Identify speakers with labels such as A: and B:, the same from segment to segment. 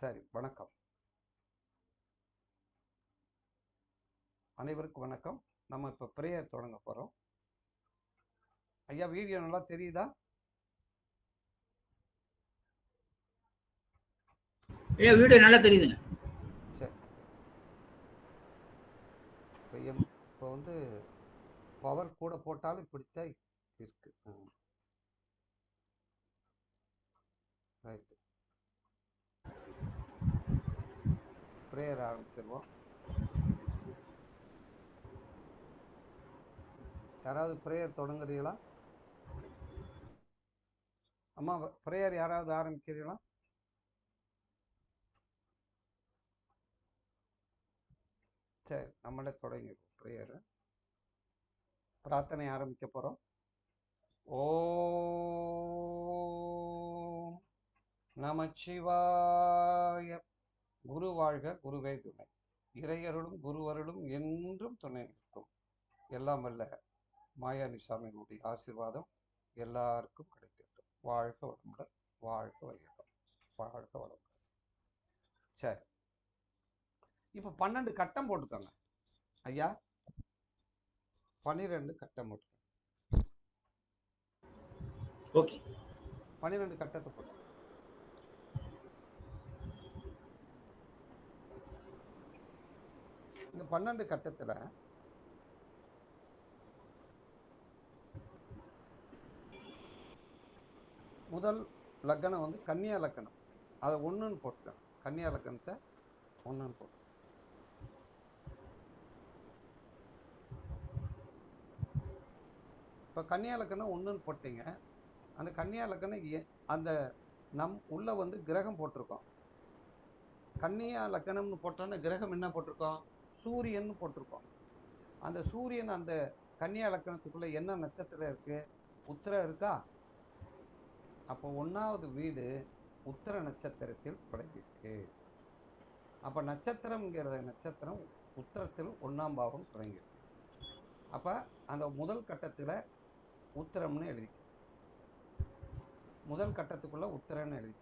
A: சரி, வணக்கம். அனைவருக்கும் வணக்கம். நம்ம இப்போ ப்ரேயர் தொடங்க போகிறோம். ஐயா, வீடியோ நல்லா தெரியுதா?
B: வீடியோ நல்லா தெரியுதுங்க.
A: சரி, இப்போ வந்து பவர் கூட போட்டாலும் இப்படித்தான் இருக்கு. ரைட்டு, ப்ரேயர் ஆரம்பிச்சிருவோம். யாராவது ப்ரேயர் தொடங்குறீங்களா? அம்மா, ப்ரேயர் யாராவது ஆரம்பிக்கிறீங்களா? சரி, நம்மளே தொடங்கிடுவோம் ப்ரேயர். பிரார்த்தனை ஆரம்பிக்க போகிறோம். ஓம் நமச்சிவாய. குரு வாழ்க, குருவே துணை. இறையருளும் குருவருளும் என்றும் துணை நிற்கும். எல்லாம் வல்ல மாயாணி சாமியினுடைய ஆசீர்வாதம் எல்லாருக்கும் கிடைக்கட்டும். வாழ்க வளமுடன், வாழ்க வையகம், வாழ்க வளமுடன். சரி, இப்போ 12 கட்டம் போட்டுக்கோங்க ஐயா. 12 கட்டம் போட்டுக்கோங்க.
B: ஓகே,
A: 12 கட்டத்தை போட்டு இந்த 12 கட்டத்துல முதல் லக்கணம் வந்து கன்னியா லக்கணம். அதை 1ன்னு போட்டுக்கோங்க. கன்னியா லக்கணத்தை 1ன்னு போட்டு. இப்போ கன்னியா லக்கணம் 1ன்னு போட்டீங்க. அந்த கன்னியா லக்கணம் அந்த உள்ள வந்து கிரகம் போட்டிருக்கோம். கன்னியா லக்கணம்னு போட்டோன்னா கிரகம் என்ன போட்டிருக்கோம்? சூரியன் போட்டிருக்கோம். அந்த சூரியன் அந்த கன்னியா லக்கணத்துக்குள்ள என்ன நட்சத்திரம் இருக்கு? உத்திரம் இருக்கா? அப்போ 1வது வீடு உத்திர நட்சத்திரத்தில் தொடங்கியிருக்கு. அப்ப நட்சத்திரம்ங்கிற நட்சத்திரம் உத்திரத்தில் 1ஆம் பாவம் தொடங்கியிருக்கு. அப்ப அந்த முதல் கட்டத்துல உத்திரம்னு எழுதி, முதல் கட்டத்துக்குள்ள உத்திரன்னு எழுதி.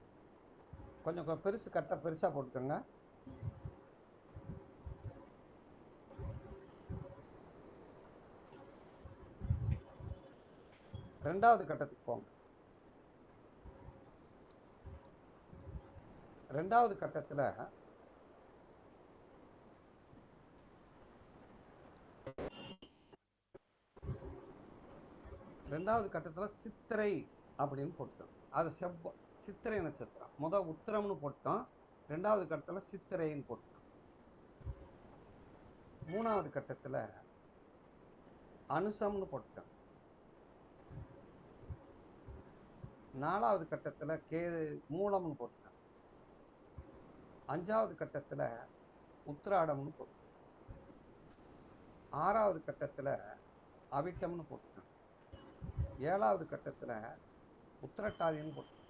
A: கொஞ்சம் பெருசு கட்ட பெருசா போட்டுக்கோங்க. ரெண்டாவது கட்டத்துக்கு போங்க. ரெண்டாவது கட்டத்துல சித்திரை அப்படின்னு போட்டோம். அது சித்திரை நட்சத்திரம். முதல் உத்திரம்னு போட்டோம். ரெண்டாவது கட்டத்துல சித்திரைன்னு போட்டோம். மூணாவது கட்டத்துல அனுசம்னு போட்டோம். நாலாவது கட்டத்துல மூலம்னு போட்டோம். 5வது கட்டத்துல உத்திராடம்னு போட்டோம். 6வது கட்டத்துல அவிட்டம்னு போட்டோம். 7வது கட்டத்துல உத்திரட்டாதின்னு போட்டோம்.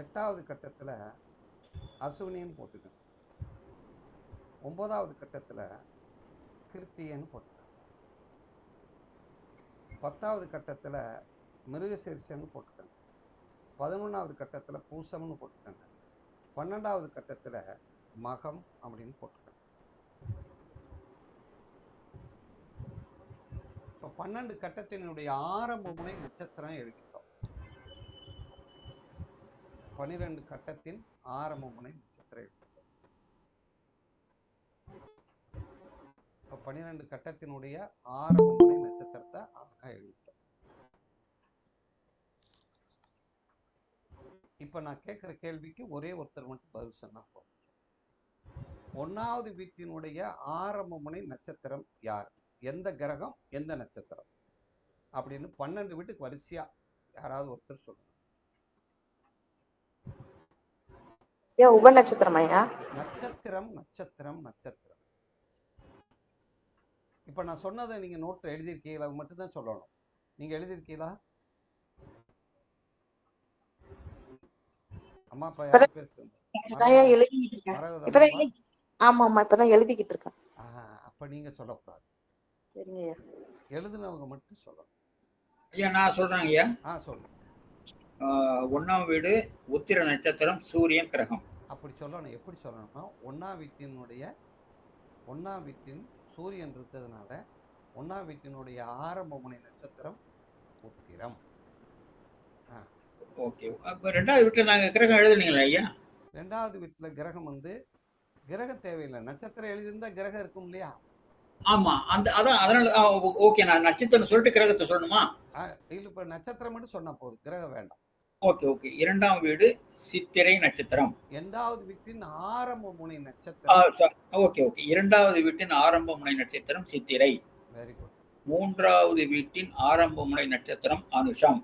A: 8வது கட்டத்துல அசுவினின்னு போட்டுக்கோங்க. 9வது கட்டத்துல கிருத்தியன்னு போட்டுக்கோங்க. 10வது கட்டத்துல மிருகசீரிஷன்னு போட்டுக்கோங்க. 11வது கட்டத்துல பூசம்னு போட்டுக்கோங்க. 12வது கட்டத்துல மகம் அப்படின்னு போட்டுக்கோங்க. இப்போ 12 கட்டத்தினுடைய ஆரம்ப முனை நட்சத்திரம் எழுதிட்டோம். 12 கட்டத்தின் ஆரம்ப முனை நட்சத்திரம் எழுதிட்டோம். இப்போ 12 கட்டத்தினுடைய ஆரம்ப முனை நட்சத்திரத்தை அழகா எழுதிட்டோம். இப்ப நான் கேட்கிற கேள்விக்கு ஒரே ஒருத்தர் மட்டும் பதில் சொன்னா போதும். 1வது வீட்டினுடைய ஆரம்ப முனை நட்சத்திரம் யார்? எந்த கிரகம், எந்த நட்சத்திரம் அப்படின்னு 12 வீட்டுக்கு வரிசையா யாராவது ஒருத்தர் சொல்லுங்க.
C: உப நட்சத்திரம்.
A: நட்சத்திரம் நட்சத்திரம் நட்சத்திரம். இப்ப நான் சொன்னதை நீங்க நோட்ல எழுதியிருக்கீங்களா? மட்டும்தான் சொல்லணும். நீங்க எழுதியிருக்கீங்களா? அம்மா அப்பா யாரும் பேசுங்க.
C: ஆமா ஆமா, இப்பதான் எழுதிக்கிட்டு இருக்கேன்.
A: அப்ப நீங்க சொல்லக்கூடாது.
C: சரிங்க,
A: எழுதுனவங்க மட்டும் சொல்லணும்.
B: ஐயா நான் சொல்றேன் ஐயா.
A: சொல்லுங்க.
B: ஒண்ணாம் வீடு உத்திர நட்சத்திரம், சூரியன் கிரகம்.
A: அப்படி சொல்லணும். எப்படி சொல்லணும்னா ஒன்றாம் வீட்டின் சூரியன் இருக்கிறதுனால ஒன்றாம் வீட்டினுடைய ஆரம்ப முனை நட்சத்திரம் உத்திரம்.
B: ஓகே. அப்ப 2வது வீட்டுல நாங்க கிரகம் எழுதுனீங்களா ஐயா?
A: 2வது வீட்டில் கிரகம் கிரகம் தேவையில்லை. நட்சத்திரம் எழுதியிருந்தா கிரகம் இருக்கும் இல்லையா?
B: ஆமா. அதான் அதனால ஓகே. நான் நட்சத்திரம் சொல்லிட்டு கிரகத்தை சொல்லணுமா?
A: இல்லை, இப்போ நட்சத்திரம் மட்டும் சொன்னா போதும், கிரகம் வேண்டாம்.
B: Okay okay. 2ஆம் வீடு சித்திரை நட்சத்திரம்.
A: 2வது வீட்டின் ஆரம்ப முனை நட்சத்திரம்.
B: Okay okay. 2வது வீட்டின் ஆரம்ப முனை நட்சத்திரம் சித்திரை.
A: Very good.
B: 3வது வீட்டின் ஆரம்ப முனை நட்சத்திரம் அனுஷம்.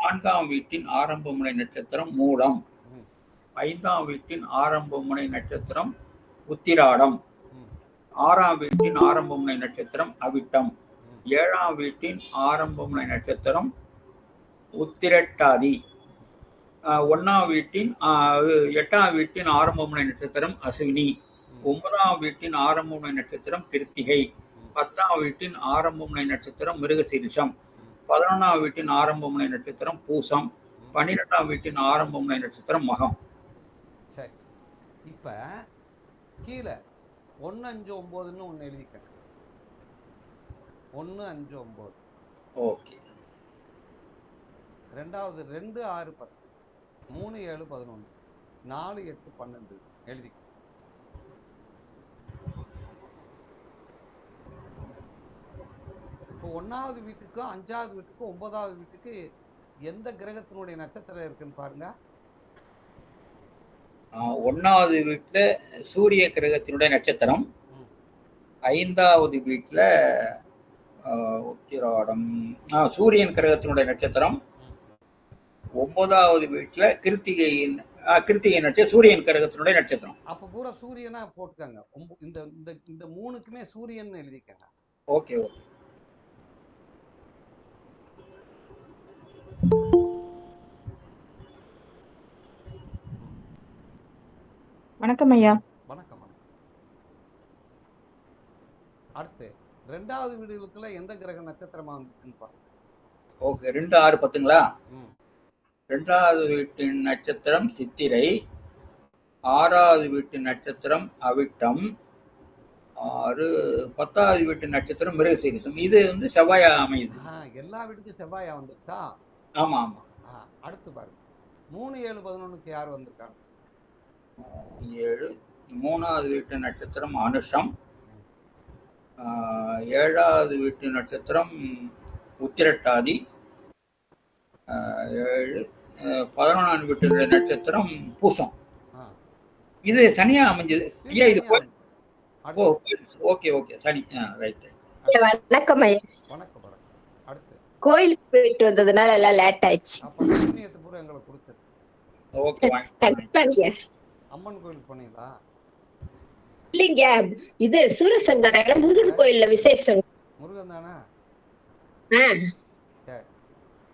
B: 4ஆம் வீட்டின் ஆரம்ப முனை நட்சத்திரம் மூலம். 5ஆம் வீட்டின் ஆரம்ப முனை நட்சத்திரம் உத்திராடம். 6ஆம் வீட்டின் ஆரம்ப முனை நட்சத்திரம் அவிட்டம். 7ஆம் வீட்டின் ஆரம்ப முனை நட்சத்திரம் உத்திரட்டாதி. 8ஆம் வீட்டின் ஆரம்ப முனை நட்சத்திரம் அஸ்வினி. 9ஆம் வீட்டின் ஆரம்ப முனை நட்சத்திரம் கிருத்திகை. 10ஆம் வீட்டின் ஆரம்ப முனை நட்சத்திரம் மிருகசீரிஷம். 11ஆம் வீட்டின் ஆரம்ப முனை நட்சத்திரம் பூசம். 12ஆம் வீட்டின் ஆரம்ப முனை நட்சத்திரம் மகம்.
A: சரி, இப்ப கீழே 1, 5, 9ன்னு ஒன்று எழுதிக்கங்க. 1, 5, 9.
B: ஓகே.
A: 2வது 2, 6, 10. 3, 7, 11. 4, 8, 12 எழுதிக்க. இப்போ 1வது வீட்டுக்கும் 5வது வீட்டுக்கும் 9வது வீட்டுக்கு எந்த கிரகத்தினுடைய நட்சத்திரம் இருக்குன்னு பாருங்க.
B: 1வது வீட்டுல சூரிய கிரகத்தினுடைய நட்சத்திரம். 5வது வீட்டுல உத்திராடம் சூரியன் கிரகத்தினுடைய நட்சத்திரம். 9வது வீட்டுல கிருத்திகை நட்சத்திரம் சூரியன் கிரகத்தினுடைய நட்சத்திரம்.
A: அப்ப பூரா சூரியனா போட்டுக்கங்க. இந்த 3க்குமே சூரியன் எழுதிக்கங்க.
B: Okay okay.
D: வணக்கம் ஐயா.
A: வணக்கம். அடுத்து 2வது வீடுகளுக்குள்ள எந்த கிரக நட்சத்திரமா வந்துருக்குன்னு பாருங்க.
B: ஓகே. 2, 6, 10ங்களா? 2வது வீட்டின் நட்சத்திரம் சித்திரை. 6வது வீட்டின் நட்சத்திரம் அவிட்டம். 10வது வீட்டின் நட்சத்திரம் மிருகசீரிஷம். இது செவ்வாயா அமையுது.
A: எல்லா வீட்டுக்கும் செவ்வாயா வந்துருச்சா?
B: ஆமா ஆமா.
A: அடுத்து பாருங்க, 3, 7, 11க்கு யார் வந்திருக்காங்க?
B: 7. 3வது வீட்டு நட்சத்திரம் அனுஷம். 7வது வீட்டு நட்சத்திரம் உத்திரட்டாதி. 7. 11ஆம் வீட்டு நட்சத்திரம் பூசம். இது சனியா அமைஞ்சது ஐயா? இது ஓகே ஓகே. சனி. ரைட்.
E: வணக்கம் ஐயா.
A: வணக்கம். அடுத்து
E: கோயிலுக்கு போயிட்டு வந்ததுனால எல்லாம் லேட் ஆயிடுச்சு.
A: அப்ப புண்ணியத்தை பூரா எங்களுக்கு கொடுத்துரு.
B: ஓகே.
A: அம்மன் கோயிலுக்கு போனீங்களா?
E: இல்லைங்க, இது சூரசங்கர முருகன் கோயில்ல விசேஷம்.
A: முருகன் தானே?
E: சரி.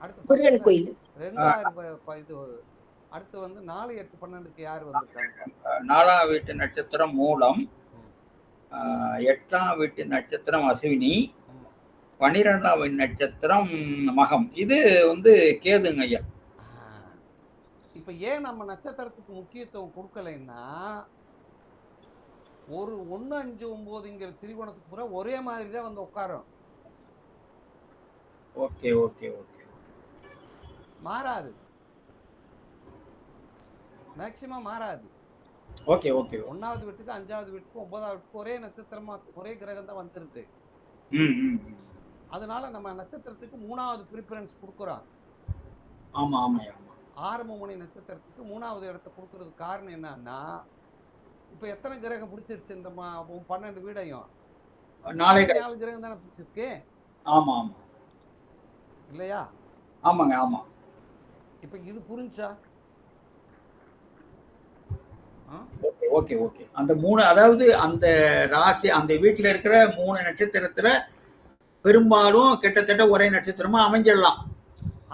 A: அடுத்து
E: முருகன் கோயில்
A: 2000. இது அடுத்து 4, 8, 12க்கு யார் வந்திருக்காங்க?
B: 4ஆம் வீட்டு நட்சத்திரம் மூலம். 8ஆம் வீட்டு நட்சத்திரம் அஸ்வினி. 12ஆம் வீட்டு நட்சத்திரம் மகம். இது கேதுங்க ஐயா.
A: இப்ப ஏன் நம்ம நட்சத்திரத்துக்கு முக்கியத்துவம் கொடுக்கலைன்னா, ஒரு 1, 5, 9ங்கிற திரிகோணத்துக்கு பூரா ஒரே மாதிரி தான் உட்காரும்.
B: Okay okay okay.
A: மாறாது, மேக்சிமம் மாறாது.
B: Okay okay.
A: 1வது வீட்டுக்கு 5வது வீட்டுக்கு 9வது வீட்டுக்கு ஒரே நட்சத்திரமா ஒரே கிரகம் தான் வந்துருது. அதனால நம்ம நட்சத்திரத்துக்கு 3வது ப்ரிஃபரன்ஸ் கொடுக்குறோம்.
B: ஆமா ஆமா.
A: ஆரம்ப முனை நட்சத்திரத்துக்கு 3வது இடத்தை கொடுக்கறதுக்கு காரணம் என்னன்னா, இப்ப எத்தனை கிரகம் பிடிச்சிருச்சு? இந்த 12 வீடையும் 4 கிரகம் தானே பிடிச்சிருக்கு.
B: ஆமா ஆமா.
A: இல்லையா?
B: ஆமாங்க ஆமா.
A: இப்ப இது புரிஞ்சா?
B: Okay okay. அந்த 3, அதாவது அந்த ராசி அந்த வீட்டுல இருக்கிற 3 நட்சத்திரத்துல பெரும்பாலும் கிட்டத்தட்ட ஒரே நட்சத்திரமா அமைஞ்சிடலாம்.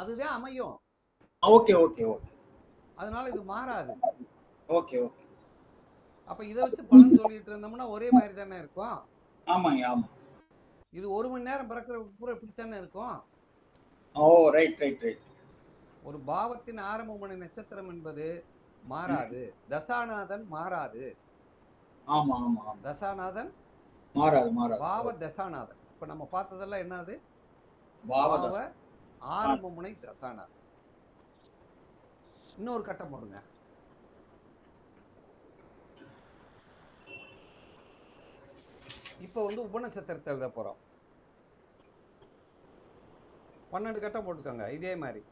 A: அதுதான் அமையும்.
B: Okay okay okay.
A: அதனால இது மாறாது.
B: Okay okay.
A: அப்ப இதை வச்சு பலன் சொல்லிட்டு இருந்தோம்னா ஒரே மாதிரி தானே இருக்கும்.
B: ஆமாங்க ஆமா.
A: இது 1 மணி நேரம் பிறக்கிற பூரா இப்படித்தானே இருக்கும்.
B: ஓ ரைட் ரைட் ரைட்.
A: ஒரு பாவத்தின் ஆரம்ப முனை நட்சத்திரம் என்பது மாறாது. தசாநாதன் மாறாது.
B: ஆமா ஆமா ஆமா
A: தசாநாதன்
B: மாறாது மாறாது.
A: பாவ தசாநாதன். இப்ப நம்ம பார்த்ததெல்லாம் என்னது?
B: பாவ
A: பாவ ஆரம்ப முனை தசாநாதன். இன்னொரு கட்டம் போடுங்க. இப்ப வந்து உபநட்சத்திரத்தை எழுத போறோம். 12 கட்டம் போட்டுக்கோங்க. இதே மாதிரி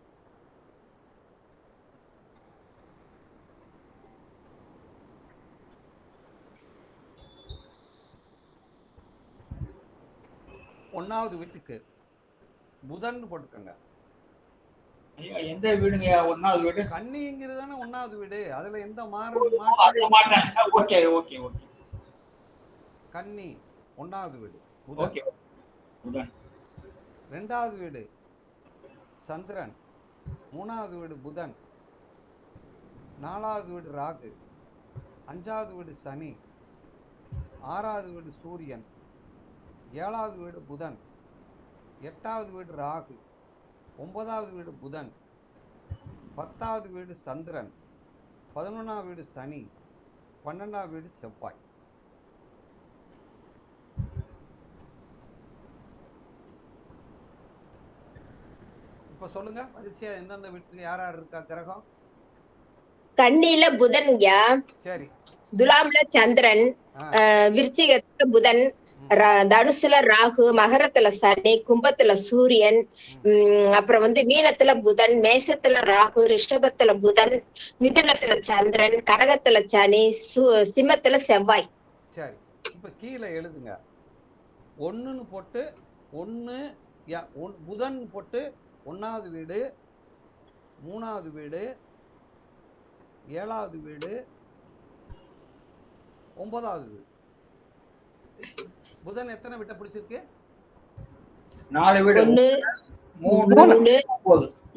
A: ஒன்னாவது வீட்டுக்கு புதன் போட்டுக்கோங்க.
B: ஐயா, எந்த வீடுங்க? ஒன்னாவது வீடு
A: கன்னிங்கிறது தானே ஒன்னாவது வீடு. அதுல எந்த
B: ஓகே ஓகே ஓகே.
A: கன்னி ஒன்னாவது வீடு புதன்.
B: ஓகே புதன்.
A: ரெண்டாவது வீடு சந்திரன். மூணாவது வீடு புதன். நாலாவது வீடு ராகு. அஞ்சாவது வீடு சனி. ஆறாவது வீடு சூரியன். ஏழாவது வீடு புதன். எட்டாவது வீடு ராகு. ஒன்பதாவது வீடு புதன். 10வது வீடு சந்திரன். 11ஆம் வீடு சனி. 12ஆம் வீடு செவ்வாய். இப்ப சொல்லுங்க வரிசையா எந்தெந்த வீட்டுக்கு யார் யார் இருக்கா கிரகம்?
E: கன்னியில புதன்யா,
A: சரி.
E: துலாம்ல சந்திரன், விருச்சிகத்துல புதன், தனுசுல ராகு, மகரத்துல சனி, கும்பத்துல சூரியன், அப்புறம் வந்து மீனத்துல புதன், மேசத்துல ராகு, ரிஷபத்துல புதன், மிதுனத்துல சந்திரன், கடகத்துல சனி, சிம்மத்துல செவ்வாய்.
A: சரி. இப்ப கீழே எழுதுங்க. 1ன்னு போட்டு 1 புதன் போட்டு 1வது வீடு, 3வது வீடு, 7வது வீடு, 9வது வீடு. புதன் எத்தனை வீட்டை பிடிச்சிருக்கு?
B: 4 வீடு.
E: 1 3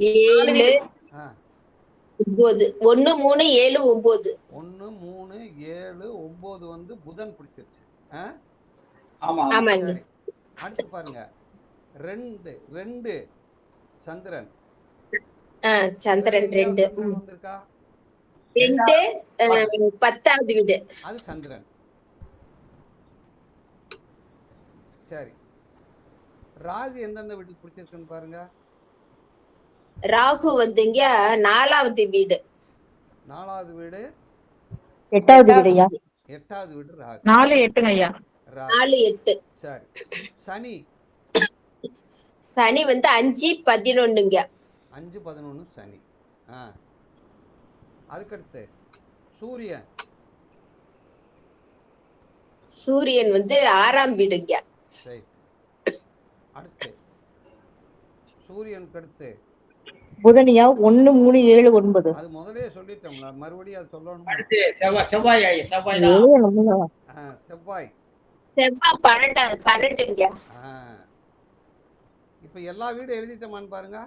E: 7 9. 1 3 7 9.
A: 1 3 7 9 வந்து புதன் பிடிச்சிருச்சு.
E: ஆமாங்க.
A: அடுத்து பாருங்க 2 சந்திரன்.
E: சந்திரன் 2
A: வந்திருக்கா?
E: 2 10வது வீடு.
A: அது சந்திரன். சரி. ராகு எந்தெந்த வீட்டுக்கு பிடிச்சிருக்குன்னு பாருங்க.
E: ராகு வந்துங்க 4வது வீடு.
A: 4வது வீடு
D: 8வது வீடுயா.
A: 8வது வீடு ராகு.
D: 4 8ங்க ஐயா.
E: 4 8.
A: சரி. சனி
E: சனி வந்து 5 11ங்க.
A: 5 11 சனி. அதுக்கடுத்து சூரியன்.
E: சூரியன் வந்து 6ஆம் வீடுங்க.
A: சரி. அடுத்து சூரியனுக்கு அடுத்து
D: புதனியா 1 3 7 9.
A: அது முதலே சொல்லிட்டோம்ல, மறுபடியும் அது சொல்லணும்.
B: அடுத்து செவ்வாய் தான்.
A: செவ்வாய்.
E: செவ்வாய் 12ங்க.
A: இப்ப எல்லா வீடும் எழுதிட்டோமான்னு பாருங்க.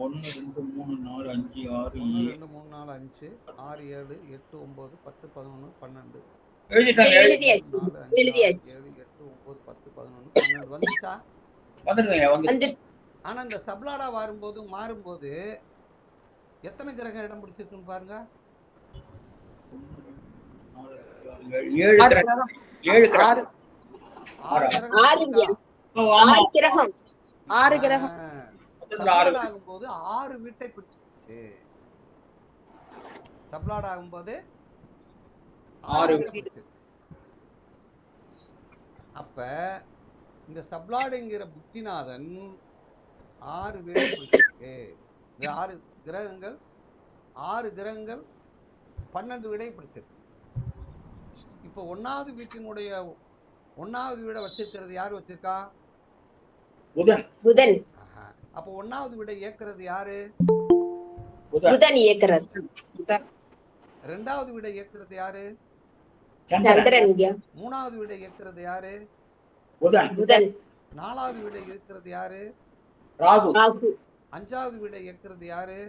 B: 1 2 3 4 5 6
A: 1 2 3 4 5 6 7 8 9 10 11 12.
E: எழுதியாச்சு.
A: 7 8 9 10 11 12 வந்துச்சா?
B: வந்துருங்க.
A: ஆனா இந்த சப்ளாடா மாறும்போது எத்தனை கிரகம் இடம் பிடிச்சிருக்குன்னு பாருங்க.
B: 7 கிரகம். 6 கிரகம்.
E: 6 கிரகம்.
A: சப்ளாட் ஆகும்போது 6 வீட்டை பிடிச்சிருச்சு. சப்ளாட் ஆகும்போது 6 வீட்டை பிடிச்சிருச்சு. அப்ப இந்த சப்ளாடுங்கிற புத்திநாதன் 6 வீடு பிடிச்சிருக்கு. இந்த 6 கிரகங்கள் 12 வீடை பிடிச்சிருக்கு. இப்ப 1வது வீட்டினுடைய 1வது வீடை வச்சிருக்கிறது யாரு வச்சிருக்கா?
E: புதன்.
A: அப்ப 1வது வீடை இயக்குறது யாரு?
E: புதன் இயக்குறது.
A: 2வது வீடை இயக்குறது யாரு?
E: சந்திரன்.
A: 3வது வீடை இயக்குறது யாரு?
E: புதன்.
A: 4வது வீடை இயக்குறது யாரு?
B: ராகு.
A: 5வது வீடை இயக்குறது யாரு?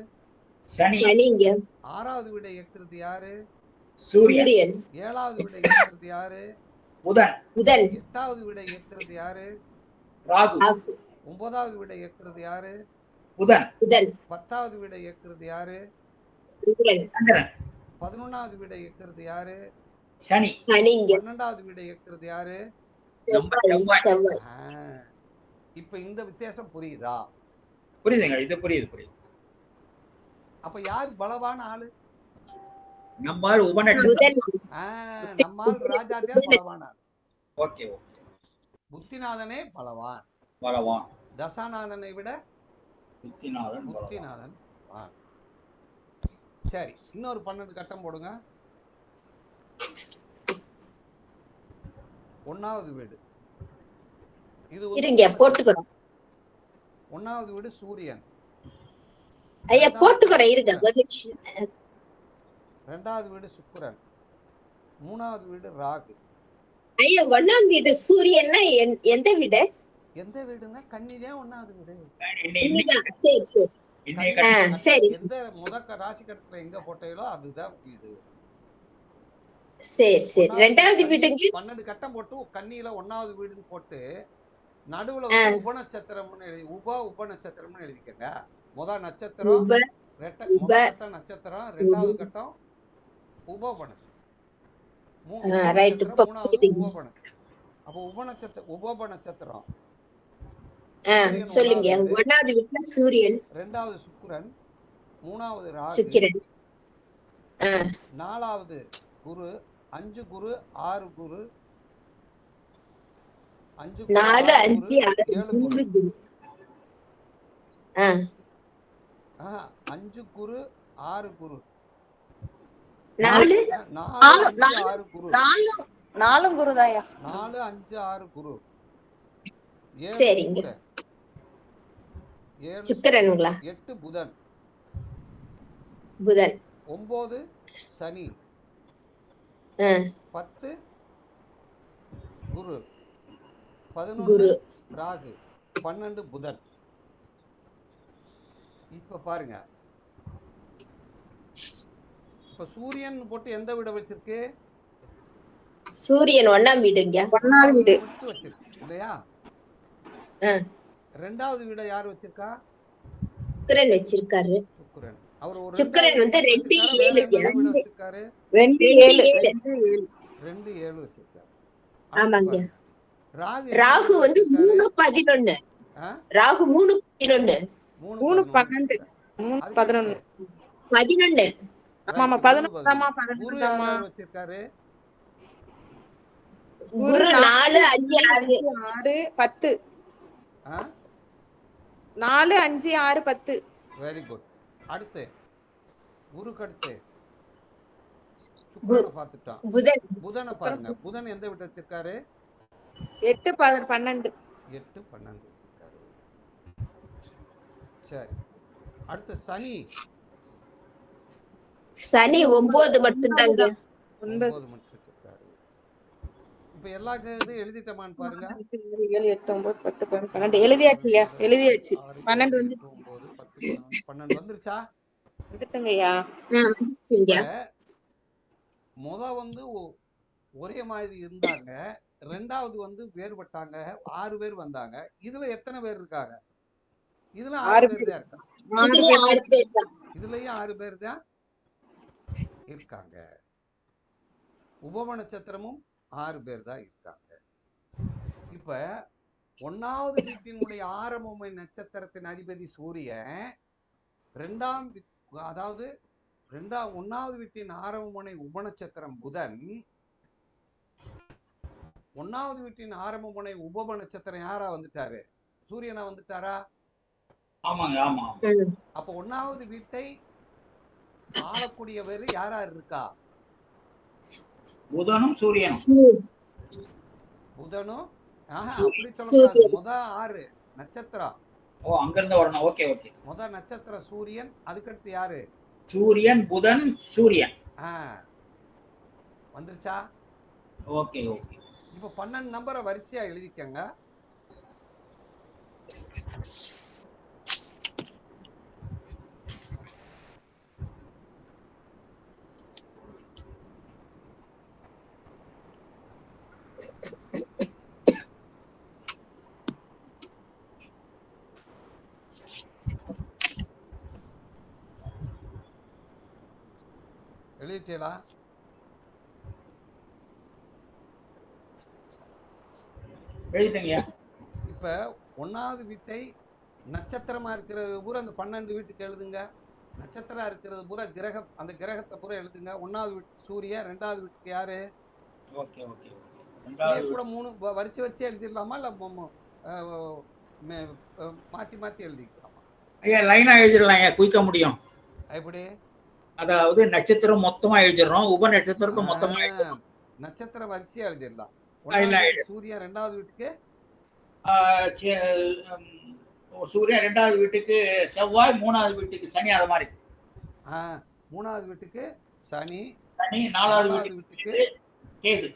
B: சனி.
A: 6வது வீடை இயக்குறது யாரு?
E: சூரியன்.
A: 7வது வீடை இயக்குறது யாரு?
B: புதன்.
A: 8வது வீடை இயக்குறது யாரு?
B: ராகு.
A: 9வது வீடை இயக்குறது யாரு?
B: புதன்.
E: புதன்.
A: 10வது வீடை இயக்குறது யாரு?
E: சுக்கிரன்.
B: சந்திரன்.
A: 11வது வீடை இயக்குறது யாரு?
B: சனி.
E: சனிங்க.
A: 12வது வீடை இயக்குறது யாரு?
B: செவ்வாய்.
E: செவ்வாய்.
A: இப்ப இந்த வித்தியாசம் புரியுதா?
B: புரியுதுங்க, இது புரியுது.
A: அப்ப யாரு பலவான ஆளு?
B: நம்மால் உபநட்சத்திரம்.
A: நம்மால் ராஜாதியா பலவான ஆளு.
B: ஓகே.
A: புத்திநாதனே பலவான். தசாநாதனை விட புத்திநாதன். சரி, இன்னொரு 12 கட்டம் போடுங்க. 1வது வீடு இது
E: இருங்க போட்டுக்கிறோம்.
A: 1வது வீடு சூரியன்.
E: ஐயா போட்டுக்கிறோம் இருங்க.
A: 2வது வீடு சுக்கிரன். 3வது வீடு ராகு.
E: ஐயா 1ஆம் வீடு சூரியன்னா எந்த வீடு?
A: எந்த வீடுன்னா கன்னிதான் 1வது வீடு.
E: சரி.
A: எந்த முதக்க ராசி கட்டத்துல எங்க போட்டீங்களோ அதுதான் வீடு.
E: சரி. 2வது வீட்டுக்கு
A: 12 கட்டம் போட்டு கன்னியில 1வது வீடுன்னு போட்டு நடுவுல வந்து உபநட்சத்திரம்னு உபநட்சத்திரம்னு எழுதிக்கங்க. முதல் நட்சத்திரம் முதல் கட்டம் நட்சத்திரம், 2வது கட்டம் உபநட்சத்திரம், 3வது உபநட்சத்திரம். அப்போ உபநட்சத்திரம்
E: சொல்லுங்க. 1வது வீட்டுல சூரியன்,
A: 2வது சுக்கிரன், 3வது ராகு, 4வது குரு, 5 குரு, 6 குரு, 5 குரு, 7 குரு, 5 குரு, 6 குரு, 4 5 6 குரு,
C: 4 குருதாயா.
A: 4 5 6 குரு, 7
E: சுக்கிரனுங்களா?
A: 8 புதன், 9 சனி, 10 குரு, 11 ராகு, 12 புதன். இப்ப பாருங்க, இப்ப சூரியன் போட்டு எந்த வீட வச்சிருக்கு?
E: சூரியன் 1ஆம் வீடுங்க.
C: 1வது வீடு
A: வச்சிருக்கு இல்லையா? 2வது வீட யார் வச்சிருக்கா?
E: சுக்கிரன் வச்சிருக்காரு.
A: சுக்கிரன். அவர் ஒரு
E: சுக்கிரன் வந்து 2 7
A: வச்சிருக்காரு.
C: 2
A: 7 வச்சிருக்காரு.
E: ஆமாங்க.
A: ராகு
E: வந்து 3 11. ராகு 3 11.
C: 3 12 11
E: 11.
C: ஆமா 11
A: குரு யார் வச்சிருக்காரு?
E: குரு 4 5
C: 6 10. 4 5 6 10.
A: Very good. அடுத்து குருக்கு அடுத்து சுக்கிரனை பார்த்துட்டோம். புதனை பாருங்க. புதன் எந்த வீட்டை வச்சிருக்காரு?
C: 8 12.
A: 8 12 வச்சிருக்காரு. சரி, அடுத்து சனி
E: 9 மட்டும் தாங்க.
A: 9 மட்டும் வச்சிருக்காரு. இப்ப எல்லா இது எழுதிட்டமான்னு பாருங்க.
C: 7 8 9 10 12 எழுதியாச்சுயா. எழுதியாச்சு. 12 வந்து
A: 9 10 12 வந்துருச்சா?
C: வந்துட்டங்கய்யா.
A: முத வந்து ஒரே மாதிரி இருந்தாங்க, 2வது வந்து வேறுபட்டாங்க, 6 பேர் வந்தாங்க. இதுல எத்தனை பேர் இருக்காங்க? இதுல 6 பேர் தான் இருக்காங்க. இதுலயும் 6 பேர் தான் இருக்காங்க. உபம நட்சத்திரமும் 6 பேர் தான் இருக்காங்க. இப்ப 1வது வீட்டினுடைய ஆரம்பமை நட்சத்திரத்தின் அதிபதி சூரியன், 1வது வீட்டின் ஆரம்பமுனை உபநட்சத்திரம் புதன், 1வது வீட்டின் ஆரம்பமுனை உபம நட்சத்திரம் யாரா வந்துட்டாரு? சூரியனா வந்துட்டாரா?
B: ஆமாங்க. ஆமா.
A: அப்ப 1வது வீட்டை ஆளக்கூடியவர் யாரா இருக்கா?
B: புதனும் சூரியனும்.
A: புதனும் அப்படி சொல்லக்கூடாது. முத 6 நட்சத்திரம்.
B: அங்க இருந்து வரணும். ஓகே.
A: முத நட்சத்திரம் சூரியன், அதுக்கடுத்து யாரு?
B: சூரியன், புதன், சூரியன்.
A: வந்துருச்சா?
B: ஓகே.
A: இப்ப 12 நம்பரை வரிசையா எழுதிக்கங்க. எழுதிட்டீங்களா?
B: எழுதிட்டேங்கய்யா.
A: இப்ப 1வது வீட்டை நட்சத்திரமா இருக்கிறது பூரா அந்த 12 வீட்டுக்கு எழுதுங்க. நட்சத்திரம் இருக்கிறது பூரா கிரகம், அந்த கிரகத்தை பூரா எழுதுங்க. 1வது வீட்டுக்கு சூரியன், 2வது வீட்டுக்கு யாரு?
B: Okay okay okay.
A: இப்படியே
B: 2வது
A: கூட 3 வரிசை எழுதிடலாமா, இல்ல மாத்தி மாத்தி எழுதிக்கலாமா?
B: ஐயா லைனா எழுதிடலாம் ஐயா, குயிக்க முடியும்.
A: எப்படி?
B: அதாவது நட்சத்திரம் மொத்தமா எழுதிடுறோம், உப நட்சத்திரத்துக்கு மொத்தமா எழுதிடுறோம்.
A: நட்சத்திர வரிசையா எழுதிடலாம். 1வது வீட்டுக்கு சூரியன், 2வது வீட்டுக்கு
B: சூரியன், 2வது வீட்டுக்கு செவ்வாய், 3வது வீட்டுக்கு சனி. அது மாதிரி
A: 3வது வீட்டுக்கு சனி,
B: 4வது வீட்டுக்கு கேது,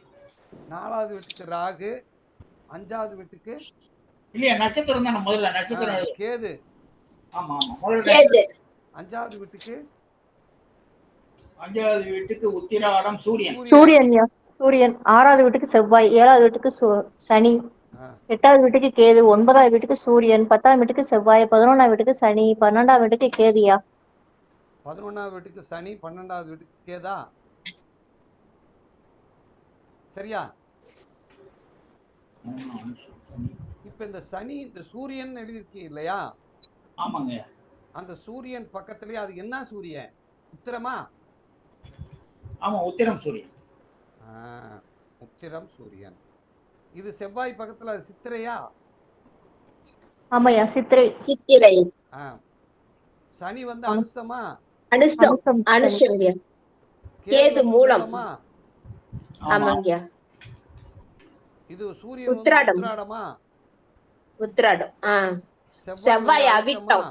A: 4வது வீட்டுக்கு ராகு, 5வது வீட்டுக்கு
B: இல்லையா நட்சத்திரம் தானே முதல்ல நட்சத்திரம்
A: கேது.
B: ஆமா ஆமா முதல்ல
E: கேது.
A: 5வது வீட்டுக்கு
B: 5வது வீட்டுக்கு உத்திராடம் சூரியன்.
D: சூரியன்யா சூரியன். 6வது வீட்டுக்கு செவ்வாய், 7வது வீட்டுக்கு சனி, 8வது வீட்டுக்கு கேது, 9வது வீட்டுக்கு சூரியன், 10ஆம் வீட்டுக்கு செவ்வாய், 11ஆம் வீட்டுக்கு சனி, 12ஆம் வீட்டுக்கு கேதுயா.
A: 11வது வீட்டுக்கு சனி, 12வது வீட்டுக்கு கேதா? சரியா? இப்ப இந்த சனி, இந்த சூரியன் எழுதிருக்கீங்க இல்லையா?
B: ஆமாங்க.
A: அந்த சூரியன் பக்கத்திலேயே அது என்ன சூரியன்? உத்திரமா?
B: ஆமா உத்திரம் சூரியன்.
A: உத்திரம் சூரியன். இது செவ்வாய் பக்கத்துல சித்திரையா?
D: ஆமாயா சித்திரை.
E: சித்திரை.
A: சனி வந்து அனுசமா?
E: அனுஷம். அனுஷம். கேது மூலமா? ஆமாங்கய்யா.
A: இது சூரியன் உத்திராடமா?
E: உத்திராடம். செவ்வாய் அவிட்டம்.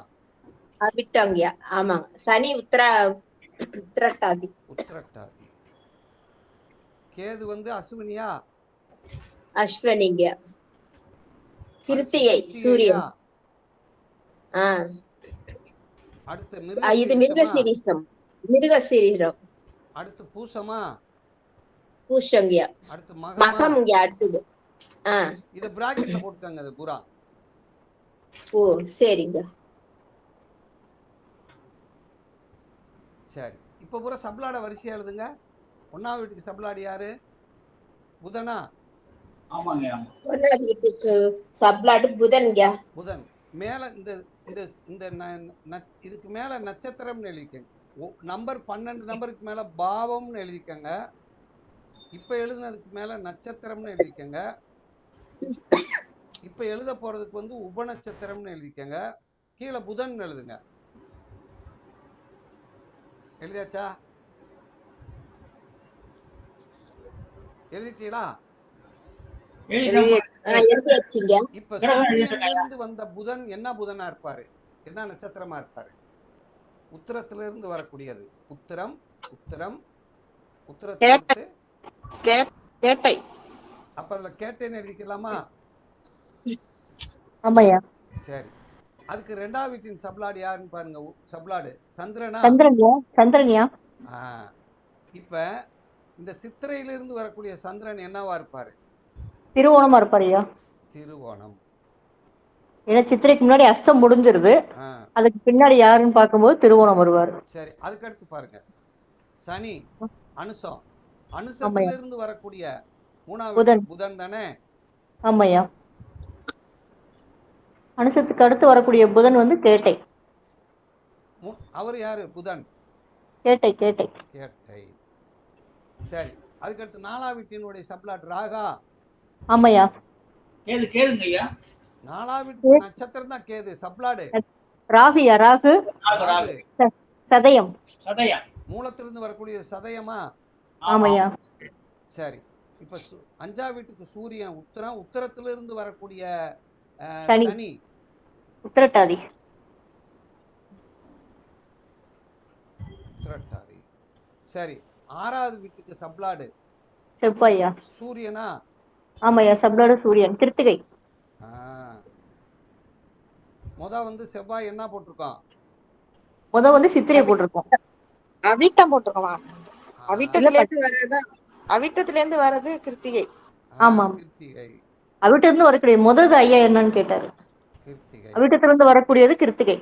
E: அவிட்டங்கய்யா. ஆமா. சனி உத்திரட்டாதி.
A: உத்திரட்டாதி. கேது வந்து அஸ்வினியா?
E: அஸ்வினிங்க. கிருத்திகை சூரியன்.
A: அடுத்து
E: இது மிருகசீரிஷம். மிருகசீரிஷம்.
A: அடுத்து பூசமா?
E: பூஷங்கயா.
A: அடுத்து
E: மகம்ங்க. அடுத்தது
A: இத பிராக்கெட்ல போட்டுக்கங்க அது பூரா.
E: ஓ சரிங்க.
A: சரி, இப்ப பூரா சப்ளாட வரிசையா எழுதுங்க. 1வது வீட்டுக்கு சப்ளாடு யாரு? புதனா?
B: ஆமாங்க.
E: 1வது வீட்டுக்கு சப்ளாடு புதன்ங்க.
A: புதன். மேல இந்த இந்த இந்த இதுக்கு மேல நட்சத்திரம்னு எழுதிக்கங்க. நம்பர் 12 நம்பருக்கு மேல பாவம்னு எழுதிக்கங்க. இப்ப எழுதுனதுக்கு மேல நட்சத்திரம்னு எழுதிக்கங்க. இப்ப எழுத போறதுக்கு வந்து உப நட்சத்திரம்னு எழுதிக்கங்க. கீழே புதன் எழுதுங்க. எழுதியாச்சா? எழுதிட்டீங்களா? இப்ப சூரியனிலிருந்து வந்த புதன் என்ன புதனா இருப்பாரு? என்ன நட்சத்திரமா இருப்பாரு? உத்திரத்திலிருந்து வரக்கூடியது. உத்திரம். உத்திரம் உத்திரத்திலிருந்து
C: கேட்டை.
A: அப்ப அதுல கேட்டைன்னு எழுதிக்கலாமா?
D: ஆமாயா.
A: சரி, அதுக்கு 2வது வீட்டின் சப்ளாடு யாருன்னு பாருங்க. சப்ளாடு சந்திரனா?
D: சந்திரன்யா.
A: இப்ப இந்த சித்திரையிலிருந்து வரக்கூடிய சந்திரன் என்னவா இருப்பாரு?
D: திருவோணமா இருப்பாருயா.
A: திருவோணம்.
D: ஏன்னா சித்திரைக்கு முன்னாடி அஸ்தம் முடிஞ்சிருது, அதுக்கு பின்னாடி யாருன்னு பார்க்கும்போது திருவோணம் வருவாரு.
A: சரி, அதுக்கு அடுத்து பாருங்க. சனி அனுசம். அனுசத்திலிருந்து வரக்கூடிய 3வது புதன் தானே?
D: ஆமாயா. அனுசத்துக்கு அடுத்து வரக்கூடிய புதன் வந்து கேட்டை.
A: அவர் யாரு? புதன்.
D: கேட்டை. கேட்டை.
A: கேட்டை. சரி, அதுக்கு அடுத்து 4வது வீட்டினுடைய சப்ளாட் ராகா.
D: ஆமாயா.
B: கேது. கேதுங்கய்யா.
A: 4வது வீட்டு நட்சத்திரம் தான் கேது. சப்ளாடு
D: ராகுயா. ராகு. சதயம்.
B: சதயம்.
A: மூலத்திலிருந்து வரக்கூடிய சதயமா?
D: ஆமாயா.
A: சரி, இப்ப 5வது வீட்டுக்கு சூரியன் உத்திரம். உத்திரத்திலிருந்து வரக்கூடிய சனி
D: உத்திரட்டாதி.
A: உத்திரட்டாதி. சரி, 6வது வீட்டுக்கு சப்ளாடு
D: செவ்வாயா.
A: சூரியனா?
D: ஆமாயா. சப்ளாடு சூரியன். கிருத்திகை.
A: வந்து செவ்வாய் என்ன போட்டிருக்கோம்?
D: வந்து சித்திரை போட்டிருக்கோம்.
C: அவிட்டம் போட்டிருக்கோம். அவிட்டத்திலிருந்து வர்றது கிருத்திகை.
D: ஆமா,
A: கிருத்திகை.
D: அவிட்டிலிருந்து வரக்கூடிய முதல் ஐயா என்னன்னு கேட்டாரு.
A: கிருத்திகை.
D: அவிட்டத்திலிருந்து வரக்கூடியது கிருத்திகை.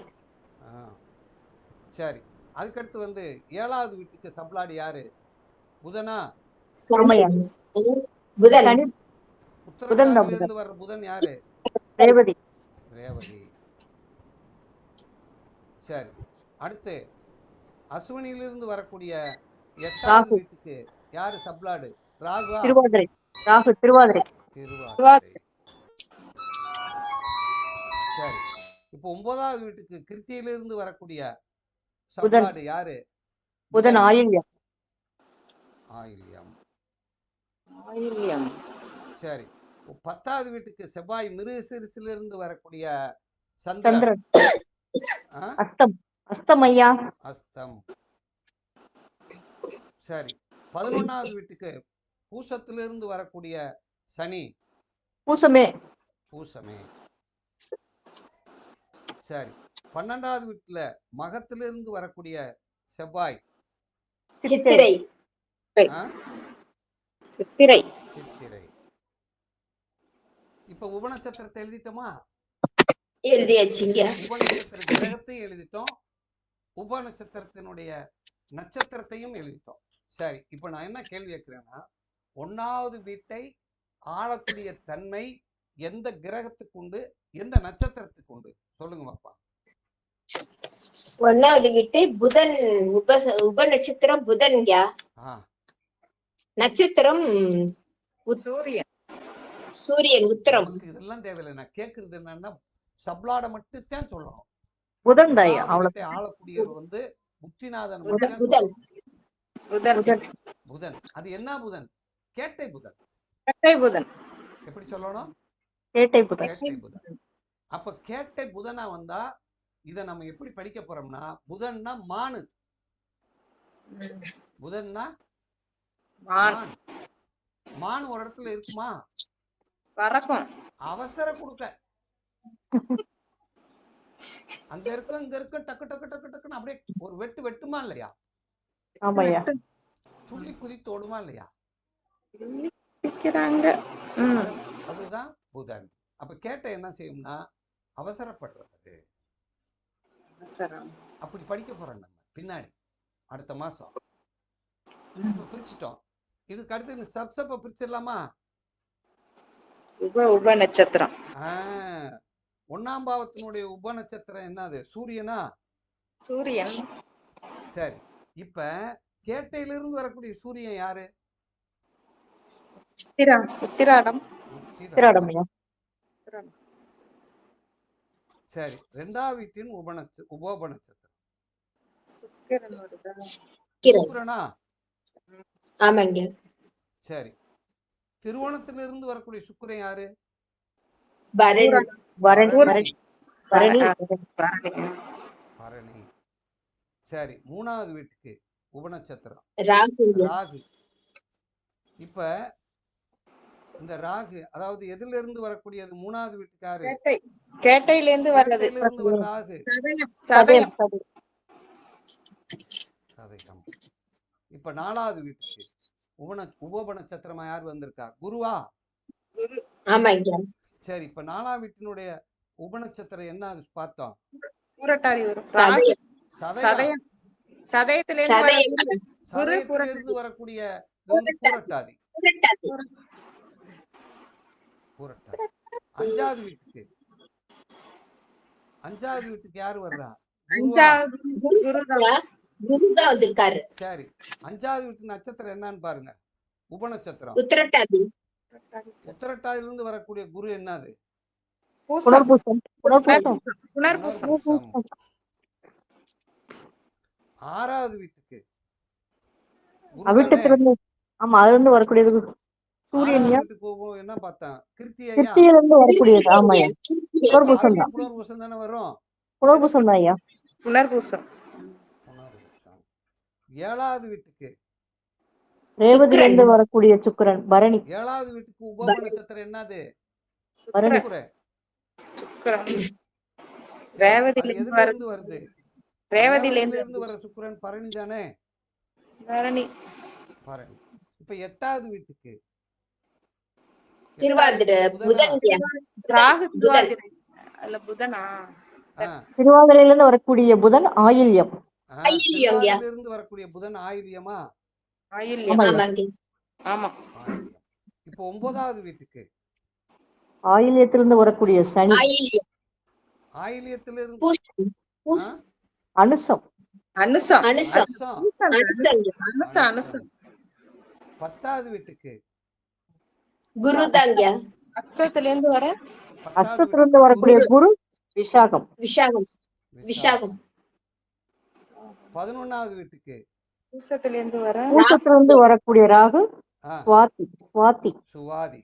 A: சரி, அதுக்கடுத்து வந்து 7வது வீட்டுக்கு சப்ளாடு யாரு? புதனா?
D: ஆமாய்யா.
E: புதன்.
D: சனி. புதன் தான்.
A: உத்திரட்டாதியிலிருந்து வர்ற புதன் யாரு?
D: ரேவதி.
A: ரேவதி. சரி, அடுத்து அஸ்வினியிலிருந்து வரக்கூடிய 8வது
D: ராகு.
A: வீட்டுக்கு யாரு சப்ளாடு? ராகுவா?
D: திருவாதிரை. ராகு திருவாதிரை.
A: திருவாதிரை. சரி, இப்போ 9வது வீட்டுக்கு கிருத்தியிலிருந்து வரக்கூடிய சப்ளாடு யாரு?
D: புதன். ஆயில்யம்.
A: ஆயில்யம்.
C: ஆயில்யம்.
A: சரி, 10வது வீட்டுக்கு செவ்வாய் மிருகசீரிஷிலிருந்து வரக்கூடிய சந்திரன்.
D: சந்திரன்.
A: ஆ?
D: அஸ்தம். அஸ்தம் ஐயா.
A: அஸ்தம். சரி, 11வது வீட்டுக்கு பூசத்திலிருந்து வரக்கூடிய சனி.
D: பூசமே.
A: பூசமே. சரி, 12வது வீட்டுல மகத்திலிருந்து வரக்கூடிய செவ்வாய்.
E: சித்திரை.
A: ஆ?
C: சித்திரை.
A: சித்திரை. இப்ப உபநட்சத்திரத்தை எழுதிட்டோமா?
E: எழுதியாச்சுங்க.
A: உபநட்சத்திர கிரகத்தையும் எழுதிட்டோம், உபநட்சத்திரத்தினுடைய நட்சத்திரத்தையும் எழுதிட்டோம். சரி, இப்ப நான் என்ன கேள்வி கேட்கிறேன்னா, 1வது வீட்டை ஆளக்கூடிய தன்மை எந்த கிரகத்துக்கு உண்டு, எந்த நட்சத்திரத்துக்கு உண்டு? சொல்லுங்க பாப்பா.
E: 1வது வீட்டு புதன். உப நட்சத்திரம் புதன்ங்க. நட்சத்திரம்
C: சூரியன்.
E: சூரியன். உத்திரம்.
A: நமக்கு இதெல்லாம் தேவையில்லை. நான் கேட்கறது என்னன்னா, சப்ளாட மட்டும் தான் சொல்லணும்.
D: புதன் தாயா.
A: 1வது வீட்டை ஆளக்கூடியவர் வந்து புத்திநாதன் மட்டும் தான்
E: புதன்.
A: சொல்லணும்.
C: புதன்.
A: புதன். அது என்ன புதன்? கேட்டை புதன்.
C: கேட்டை புதன்.
A: எப்படி சொல்லணும்?
D: கேட்டை புதன்.
A: கேட்டை புதன். அப்ப கேட்டை புதனா வந்தா இத நம்ம எப்படி படிக்க போறோம்னா, புதன்னா மானு. புதன்னா
C: மான்.
A: மான் ஒரு இடத்துல இருக்குமா?
C: பறக்கும்.
A: அவசரம் கொடுக்க. அங்க இருக்கும் இங்க இருக்கும், டக்கு டக்கு டக்கு டக்குன்னு அப்படியே ஒரு வெட்டு வெட்டுமா இல்லையா?
D: ஆமாய்யா.
A: துள்ளி குதித்து ஓடுமா இல்லையா? அதுதான் புதன். அப்ப கேட்டை என்ன செய்யும்னா அவசரப்படுறது. அப்படி படிக்க போறோம் நம்ம பின்னாடி அடுத்த மாசம். பிரிச்சுட்டோம். இதுக்கு அடுத்து சப்சப்ப பிரிச்சிடலாமா?
C: உப நட்சத்திரம்.
A: 1ஆம் பாவத்தினுடைய உப நட்சத்திரம் என்னது? சூரியனா?
C: சூரியன்.
A: சரி, இப்ப கேட்டையிலிருந்து வரக்கூடிய சூரியன் யாரு?
C: உத்திராடம்.
D: உத்திராடம் ஐயா.
A: சரி, 2வது வீட்டின் உப நட்சத்திரம் சுக்கிரனா?
E: ஆமாங்க.
A: சரி, திருவோணத்திலிருந்து வரக்கூடிய சுக்கிரன் யாரு?
E: பரணி.
D: பரணி.
A: பரணி. சரி, 3வது வீட்டுக்கு உபநட்சத்திரம் ராகு. இப்ப இந்த ராகு அதாவது எதுல இருந்து வரக்கூடியது? 3வது வீட்டுக்காரு
C: கேட்டையிலிருந்து வர்றது.
A: வர ராகு
C: சதயம்.
A: சதயம். இப்ப 4வது வீட்டுக்கு உப நட்சத்திரமா யார் வந்திருக்கா? குருவா?
E: ஆமாங்க.
A: சரி, இப்ப 4வது வீட்டினுடைய உபநட்சத்திரம் என்ன பார்த்தோம்?
C: பூரட்டாதி வரும்.
A: சதயம். சதயத்திலிருந்து வரக்கூடிய பூரட்டாதி. பூரட்டாதி. 5வது வீட்டுக்கு யாரு வர்றா? சரி, 5வது வீட்டு நட்சத்திரம் என்னன்னு பாருங்க. உபநட்சத்திரம்
E: உத்திரட்டாதி.
A: உத்திரட்டாதியிலிருந்து வரக்கூடிய குரு என்னது?
D: புனர்பூசம்.
A: 6வது வீட்டுக்கு
D: அவிட்டத்திலிருந்து. ஆமா, அதுல இருந்து வரக்கூடியது சூரியன்.
A: என்ன பார்த்தேன்?
D: கிருத்தியிலிருந்து வரக்கூடியது. ஆமாய்யா. புனர்பூசம் தான்.
A: புனர்பூசம் தானே வரும்.
D: புனர்பூசம் தான் ஐயா.
C: புனர்பூசம்.
A: 7வது வீட்டுக்கு
D: ரேவதியிலிருந்து வரக்கூடிய சுக்கிரன். பரணி.
A: 7வது வீட்டுக்கு உப நட்சத்திரம் என்னது?
D: பரணி.
A: ரேவதியிலிருந்து வருது. ரேவதியிலிருந்து வர சுக்கிரன் பரணி தானே? பரணி. இப்ப 8வது வீட்டுக்கு
D: திருவாதிரையிலிருந்து வரக்கூடிய புதன் ஆயில்யம்.
E: ஆயில்யம்யா.
A: செவ்வாயிலிருந்து வரக்கூடிய புதன் ஆயில்யமா?
C: ஆயில்யம்.
D: ஆமாய்யா.
E: ஆமாங்க.
C: ஆமா.
A: ஆயில்யம். இப்போ 9வது வீட்டுக்கு
D: ஆயில்யத்திலிருந்து வரக்கூடிய சனி
E: ஆயில்யம்.
A: ஆயில்யத்திலிருந்து
E: பூசம். பூஸ்.
D: அனுசம்.
C: அனுசம்.
E: அனுசம்.
A: அனுசம்.
E: அனுசங்க.
C: அனுசம்.
A: அனுசம். 10வது வீட்டுக்கு
E: குருதாங்க.
C: அஸ்தத்துல இருந்து வர
A: 10வது
D: அஸ்தத்திலிருந்து
A: வீட்டுக்கு
D: வரக்கூடிய
E: குரு.
D: குரு விசாகம்.
E: விஷாகம்.
A: விசாகம்.
E: விஷாகம்.
A: 11வது வீட்டுக்கு
C: பூசத்துல இருந்து வர
D: பூசத்திலிருந்து வரக்கூடிய ராகு
A: ஆ,
D: சுவாதி. சுவாதி.
A: சுவாதி.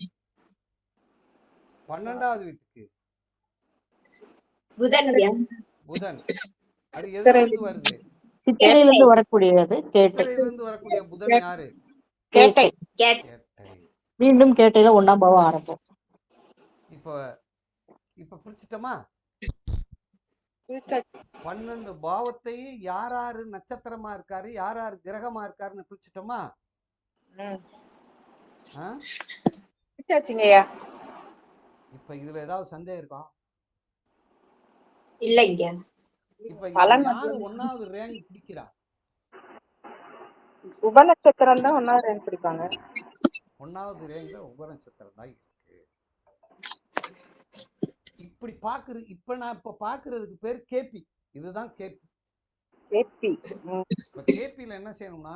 A: 12வது வீட்டுக்கு
E: புதன்யா.
A: புதன். அது எதிலிருந்து வருது?
D: சித்திரையிலிருந்து வரக்கூடியது கேட்டை.
A: சித்திரையிலிருந்து வரக்கூடிய புதன் யாரு?
C: கேட்டை.
E: கேட்.
A: கேட்டை.
D: மீண்டும் கேட்டையில 1ஆம் பாவம் ஆரம்பம்.
A: இப்ப இப்ப புரிச்சிட்டோமா? 12 பாவத்தையும் யார் யாரு நட்சத்திரமா இருக்காரு, யார் யார் கிரகமா இருக்காருன்னு பிரிச்சுட்டோமா? ஆ?
C: பிடிச்சாச்சுங்கய்யா.
A: இப்ப இதுல ஏதாவது சந்தேகம் இருக்கா?
E: இல்லைங்க.
A: இப்ப இதுல
C: பலன்
A: யாரு 1வது ரேங்க் பிடிக்கிறா?
C: உப நட்சத்திரம் தான் 1வது ரேங்க் பிடிப்பாங்க.
A: 1வது ரேங்க்ல உப நட்சத்திரம் தான் இருக்கு. இப்படி பாக்குறது இப்ப நான் பாக்குறதுக்கு பேர் கேபி. இதுதான் கேபி.
C: கேபி.
A: இப்ப கேபில என்ன செய்யணும்னா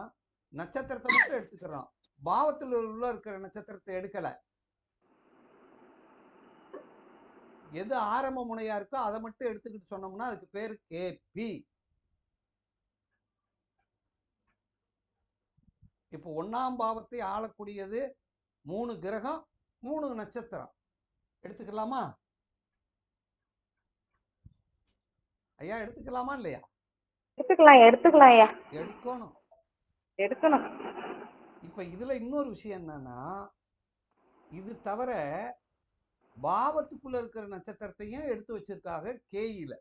A: நட்சத்திரத்தை மட்டும் எடுத்துக்கிறோம். பாவத்துல உள்ள இருக்கிற நட்சத்திரத்தை எடுக்கல. எது ஆரம்ப முனையா இருக்கோ அதை மட்டும் எடுத்துக்கிட்டு சொன்னோம்னா அதுக்கு பேர் கேபி. இப்போ 1ஆம் பாவத்தை ஆளக்கூடியது 3 கிரகம் 3 நட்சத்திரம். எடுத்துக்கலாமா ஐயா? எடுத்துக்கலாமா இல்லையா?
C: எடுத்துக்கலாம் ஐயா. எடுக்கணும்.
A: இப்ப இதுல இன்னொரு விஷயம் என்னன்னா, இது தவிர பாவத்துக்குள்ள இருக்கிற நட்சத்திரத்தையும் எடுத்து வச்சிருக்காங்க கேயில.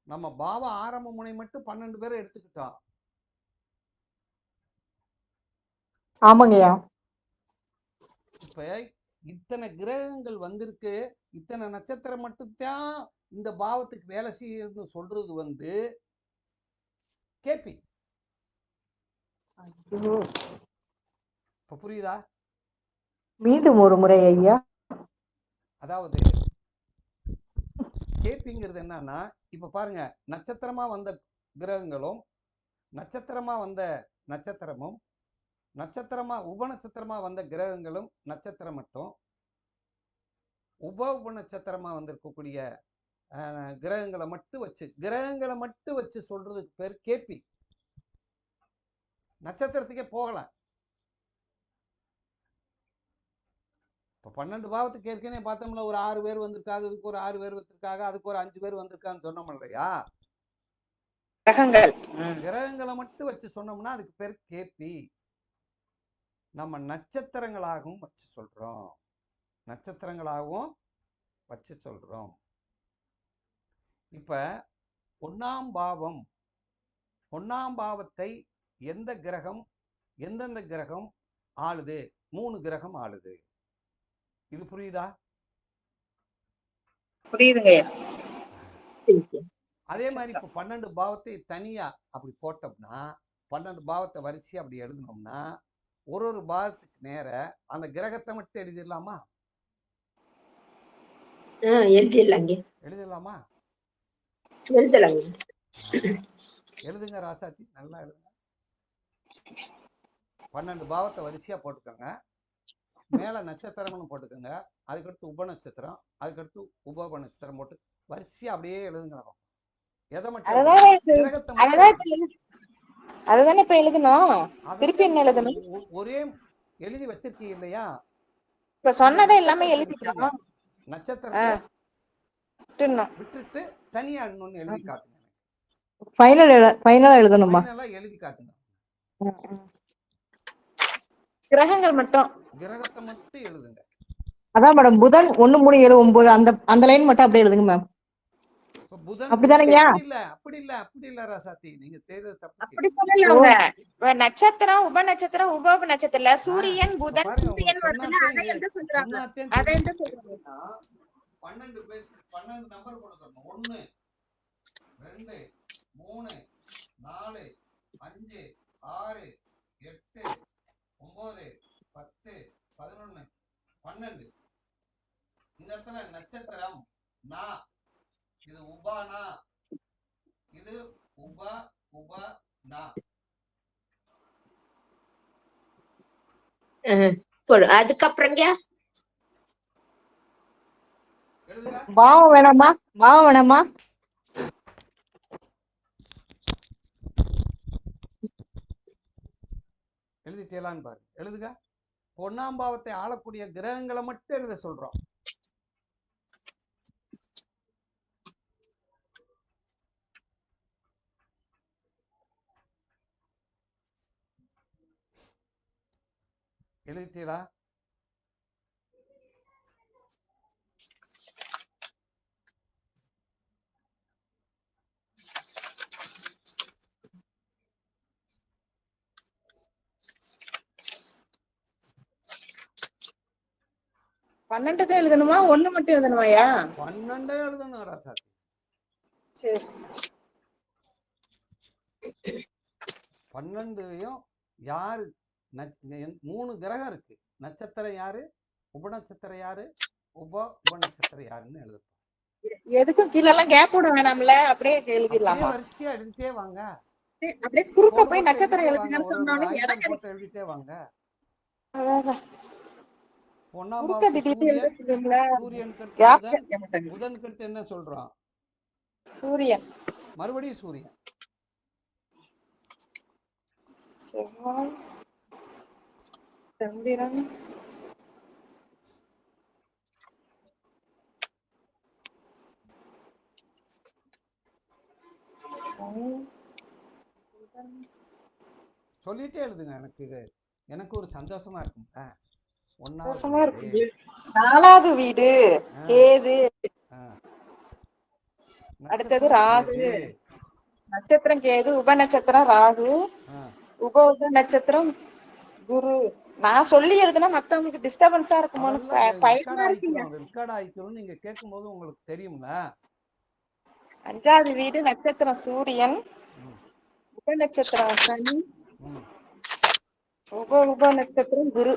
A: நம்ம பாவ ஆரம்ப முனை மட்டும் 12 பேரை எடுத்துக்கிட்டோம்.
D: ஆமாங்கய்யா.
A: இப்ப இத்தனை கிரகங்கள் வந்திருக்கு, இத்தனை நட்சத்திரம் மட்டும்தான் இந்த பாவத்துக்கு வேலை செய்யணும்னு சொல்றது வந்து கேபி. இப்ப புரியுதா?
D: மீண்டும் ஒரு முறை ஐயா.
A: அதாவது கேபிங்கிறது என்னன்னா, இப்ப பாருங்க, நட்சத்திரமா வந்த கிரகங்களும் நட்சத்திரமா வந்த நட்சத்திரமும் நட்சத்திரமா உப நட்சத்திரமா வந்த கிரகங்களும் நட்சத்திரம் மட்டும் உப நட்சத்திரமா வந்திருக்கக்கூடிய கிரகங்களை மட்டும் வச்சு சொல்றதுக்கு பேர் கேபி. நட்சத்திரத்துக்கே போகலாம். இப்போ 12 பாவத்துக்கு ஏற்கனவே பார்த்தோம்ல, ஒரு 6 பேர் வந்திருக்காங்க, இதுக்கு ஒரு 6 பேர் வந்திருக்காங்க, அதுக்கு ஒரு 5 பேர் வந்திருக்கான்னு சொன்னோம் இல்லையா? கிரகங்களை மட்டும் வச்சு சொன்னோம்னா அதுக்கு பேர் கேபி. நம்ம நட்சத்திரங்களாகவும் வச்சு சொல்றோம். இப்ப 1ஆம் பாவத்தை எந்தெந்த கிரகம் ஆளுது? 3 கிரகம் ஆளுது. இது புரியுதா?
C: புரியுதுங்க.
A: அதே மாதிரி இப்ப 12 பாவத்தை தனியா அப்படி போட்டோம்னா 12 பாவத்தை வரிசையா அப்படி எழுதணும்னா ஒரு பாவத்துக்கு நேர அந்த கிரகத்தை மட்டும் எழுதிடலாமா? எழுதலாமா? எழுதுங்க ராசாத்தி, நல்லா எழுதுங்க. 12 பாவத்தை வரிசையா போட்டுக்கோங்க. மேல நட்சத்திரம்னு போட்டுக்கோங்க. அதுக்கடுத்து உப நட்சத்திரம், அதுக்கடுத்து உப நட்சத்திரம் போட்டு வரிசையா அப்படியே எழுதுங்க. எதை மட்டும்
C: அதுதானே இப்ப எழுதணும். திருப்பி என்ன எழுதணும்?
A: ஒரே எழுதி வச்சிருக்கீங்க இல்லையா?
C: இப்ப சொன்னதை எல்லாமே எழுதிட்டோம்.
A: நட்சத்திரத்தை விட்டுட்டு தனியா இன்னொன்னு எழுதி காட்டுங்க.
D: ஃபைனலா எழுதணுமா?
A: ஃபைனலா எழுதி காட்டுங்க.
C: கிரகங்கள் மட்டும்,
A: கிரகத்தை மட்டும் எழுதுங்க.
D: அதான் மேடம், புதன் 1 3 7 9 அந்த லைன் மட்டும் அப்படியே எழுதுங்க மேம்.
A: புதன் அப்படி இல்ல ராசாத்தி, நீங்க தேர்றது தப்பு.
C: அப்படி சொல்லலங்க. நட்சத்திரம் உப நட்சத்திரம் உப நட்சத்திரம்ல சூரியன் புதன் சூரியன் வருதுன்னா அதை எழுத சொல்றாங்க. அதை எழுத சொல்றாங்க.
A: 12 நம்பர் கொடுக்கணும். 1 2 3 4 5 6 8 9 10 11 12. இந்த இடத்துல நட்சத்திரம் நா, இது உபானா, இது உப உப நா.
E: அதுக்கப்புறங்க
A: எழுதுங்க.
D: பாவம் வேணாமா? பாவம் வேணாமா?
A: எழுதிட்டேலான்னு பாரு. எழுதுக. ஒன்னாம் பாவத்தை ஆளக்கூடிய கிரகங்களை மட்டும் எழுத சொல்றோம். எழுதிட்டீங்களா?
C: பன்னெண்டுக்கும் எழுதணுமா? ஒண்ணு மட்டும் எழுதணுமாயா?
A: 12 எழுதணும் ராசாத்தி.
C: சரி.
A: 12யும் யாரு 3 கிரகம் இருக்கு. நட்சத்திரம் யாரு, உபநட்சத்திரம் யாரு, உபநட்சத்திரம் யாருன்னு எழுதணும்.
C: எதுக்கும் கீழ எல்லாம் கேப் விட வேணாம்ல, அப்படியே எழுதிடலாமா?
A: வரிசையா எழுதிட்டே வாங்க.
C: அப்படியே குறுக்க போய் நட்சத்திரம் எழுதுங்கன்னு சொன்னோன்னே
A: போட்டு எழுதிட்டே வாங்க. ஒன்னாம்
C: குறுக்க திடீர்னு எழுதுறீங்களா?
A: சூரியன் புதனுக்கு அடுத்து என்ன சொல்றோம்?
C: சூரியன்.
A: மறுபடியும் சூரியன்.
C: செவ்வாய், சந்திரன்,
A: சொல்லிட்டே எழுதுங்க. எனக்கு ஒரு சந்தோஷமா இருக்கும்.
C: சந்தோஷமா இருக்கு. 4வது வீடு கேது, அடுத்தது ராகு. நட்சத்திரம் கேது, உப நட்சத்திரம் ராகு, உப நட்சத்திரம் குரு. நான் சொல்லி எழுதுனா மத்தவங்களுக்கு டிஸ்டர்பன்ஸா இருக்குமோன்னு பயமா இருக்குங்க.
A: ரெக்கார்ட் ஆயிக்கிறோம். நீங்க கேட்கும்போது உங்களுக்கு தெரியும்ல.
C: 5வது வீடு நட்சத்திரம் சூரியன், உப நட்சத்திரம் சனி, உப நட்சத்திரம் குரு.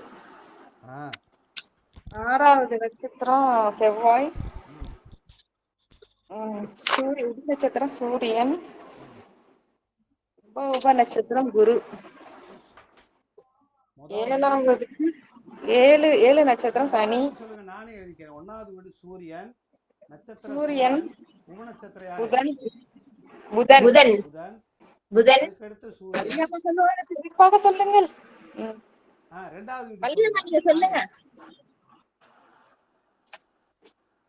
C: 6வது நட்சத்திரம் செவ்வாய், உப நட்சத்திரம் சூரியன், உப நட்சத்திரம் குரு. 7 நட்சத்திரம் சனி.
A: சொல்லுங்க, நானே எழுதிக்கிறேன். 1வது வீடு சூரியன், நட்சத்திரம்
C: சூரியன்,
A: உப நட்சத்திரம் யாரு?
C: புதன். புதன்
E: புதன் புதன்
A: அடுத்து சூரியன்.
C: சிறப்பாக சொல்லுங்கள்.
A: 2வது
C: வீடு சொல்லுங்க.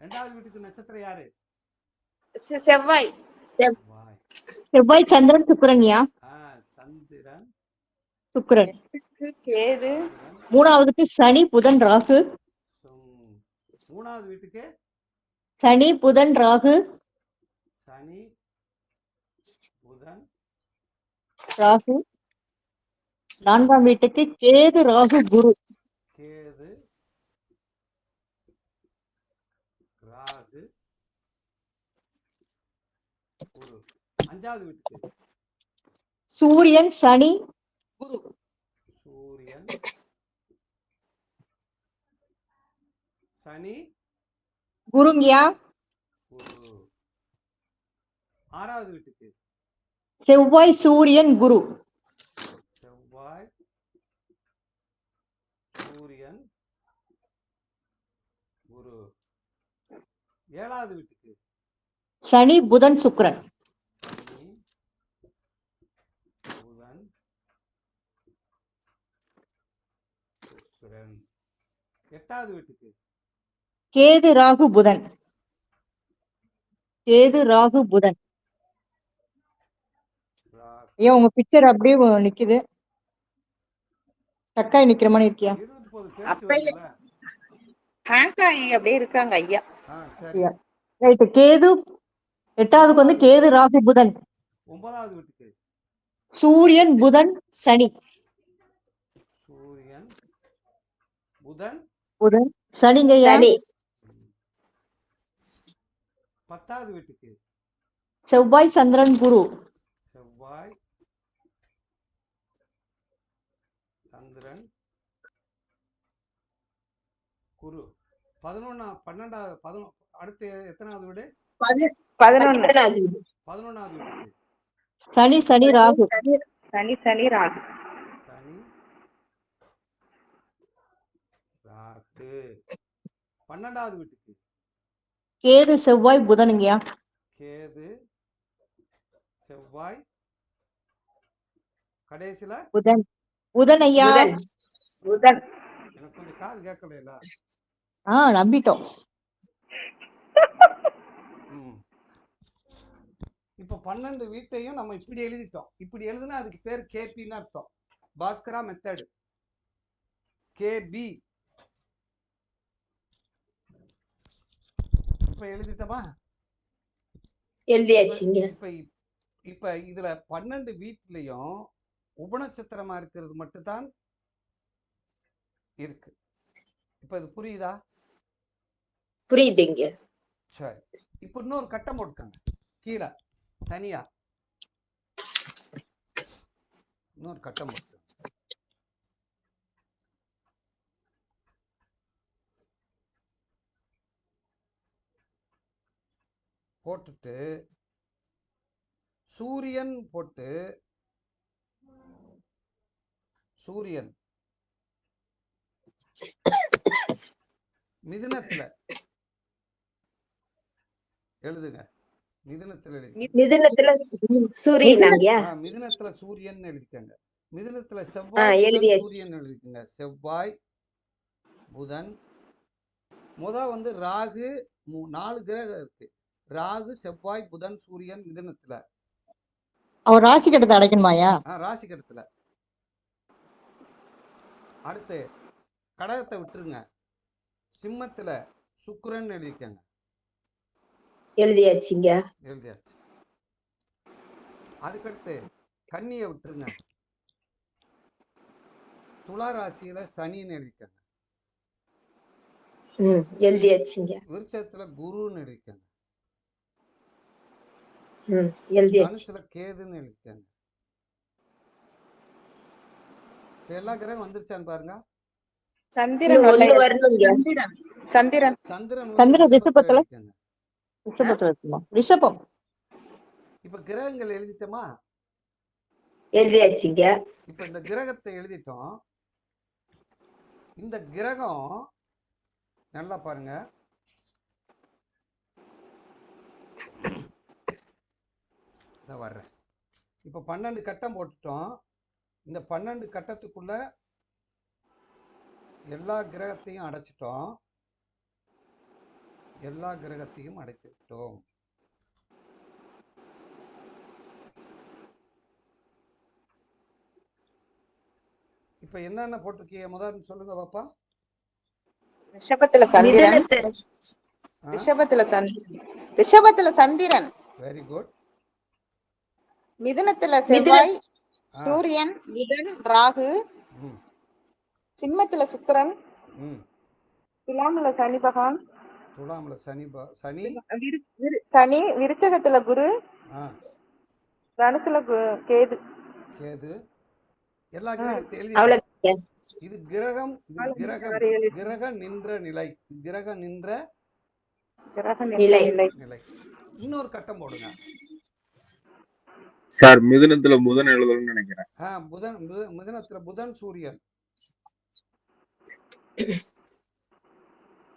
A: 2வது வீட்டுக்கு நட்சத்திரம் யாரு?
C: செவ்வாய்.
D: செவ்வாய் சந்திரன் சுக்கிரன்யா.
A: சந்திரன்
D: சுக்கிரன்.
C: கேது.
D: 3வதுக்கு சனி புதன் ராகு.
A: 3வது வீட்டுக்கு
D: சனி புதன் ராகு.
A: சனி புதன்
D: ராகு. 4ஆம் வீட்டுக்கு கேது ராகு குரு.
A: கேது ராகு குரு. 5வது வீட்டுக்கு
D: சூரியன் சனி குரு.
A: சூரியன் சனி
D: குருங்கயா.
A: குரு. 6வது வீட்டுக்கு
D: செவ்வாய் சூரியன் குரு.
A: செவ்வாய் சூரியன் குரு. 7வது வீட்டுக்கு
D: சனி புதன் சுக்கிரன்.
A: சனி புதன் சுக்கிரன். 8வது வீட்டுக்கு
D: கேது ராகு புதன். கேது ராகு புதன். ஏன் உங்க பிக்சர் அப்படியே நிக்குது? டக்காய் நிக்கிற மாதிரி இருக்கியா?
C: அப்படியே இருக்காங்க ஐயா.
D: ரைட். கேது 8வதுக்கு வந்து கேது ராகு புதன்.
A: 9வது வீட்டுக்கு
D: சூரியன் புதன் சனி.
A: சூரியன் புதன்
D: புதன் சனிங்கய்யா.
A: 10வது வீட்டுக்கு
D: செவ்வாய் சந்திரன் குரு.
A: செவ்வாய் சந்திரன் குரு. 12 அடுத்து எத்தனாவது வீடு?
C: 11.
A: 11வது வீட்டுக்கு
D: சனி ராகு.
C: சனி ராகு.
A: சனி ராகு. 12வது வீட்டுக்கு
D: கேது செவ்வாய் புதனுங்கயா.
A: கேது செவ்வாய் கடைசியில
D: புதன் ஐயா.
C: புதன்.
A: எனக்கு கொஞ்சம் காது கேட்கல.
D: நம்பிட்டோம்.
A: இப்ப 12 வீட்டையும் நம்ம இப்படி எழுதிட்டோம். இப்படி எழுதுனா அதுக்கு பேர் கேபின்னு அர்த்தம். Bhaskara method KP. இப்ப எழுதிட்டோமா?
E: எழுதியாச்சுங்க.
A: இப்ப இதுல 12 வீட்லயும் உபநட்சத்திரமா இருக்கிறது மட்டும்தான் இருக்கு. இப்ப இது புரியுதா?
E: புரியுதுங்க.
A: சரி, இப்ப இன்னொரு கட்டம் போட்டுக்கங்க கீழே தனியா. இன்னொரு கட்டம் போட்டு போட்டுட்டு சூரியன் போட்டு சூரியன் மிதுனத்துல எழுதுங்க.
E: மிதுனத்துல சூரியனாங்கயா?
A: மிதுனத்துல சூரியன் எழுதிக்கங்க. மிதுனத்துல செவ்வாய் புதன் சூரியன் எழுதிக்கங்க. செவ்வாய் புதன். வந்து ராகு. 4 கிரகம் இருக்கு. ராகு செவ்வாய் புதன் சூரியன் மிதுனத்துல.
D: அவர் ராசி கட்டத்தை அடைக்கணுமாயா?
A: ராசி கட்டத்துல. அடுத்து கடகத்தை விட்டுருங்க. சிம்மத்துல சுக்கிரன் எழுதிக்கங்க.
E: எழுதியாச்சுங்க.
A: எழுதியாச்சு. அதுக்கடுத்து கன்னியை விட்டுருங்க. துலா ராசியில சனின்னு எழுதிக்கங்க.
E: எழுதியாச்சுங்க.
A: விருச்சத்துல குருன்னு எழுதிக்கங்க. தனுசுல கேதுன்னு எழுதிக்கங்க. எல்லா கிரகம் வந்துருச்சான்னு பாருங்க.
C: சந்திரன்
D: ரிஷபத்துல. ரிஷபம்.
A: இப்ப கிரகங்கள் எழுதிட்டோமா?
E: எழுதியாச்சுங்க.
A: இப்ப இந்த கிரகத்தை எழுதிட்டோம். இந்த கிரகம் நல்லா பாருங்க. வர்றேன். இப்ப 12 கட்டம் போட்டுட்டோம். இந்த 12 கட்டத்துக்குள்ள எல்லா கிரகத்தையும் அடைச்சிட்டோம். எல்லா கிரகத்தையும் அடைத்துட்டோம். இப்ப என்னென்ன போட்டிருக்கீங்க முதல்ல சொல்லுங்க பாப்பா.
C: ரிஷபத்துல சந்திரன்.
A: Very good.
C: மிதுனத்துல செவ்வாய் சூரியன் புதன் ராகு. சிம்மத்துல சுக்கிரன். துலாம்ல சனி பகவான். சனி. விருச்சகத்துல குரு. தனுசுல கேது.
A: எல்லா கிரகத்தையும் இது கிரகம். கிரக நின்ற நிலை. கிரக நின்ற நிலை. இன்னொரு கட்டம் போடுங்க
F: சார். மிதுனத்துல புதன் எழுதணும்னு நினைக்கிறேன்.
A: மிதுனத்துல புதன் சூரியன்.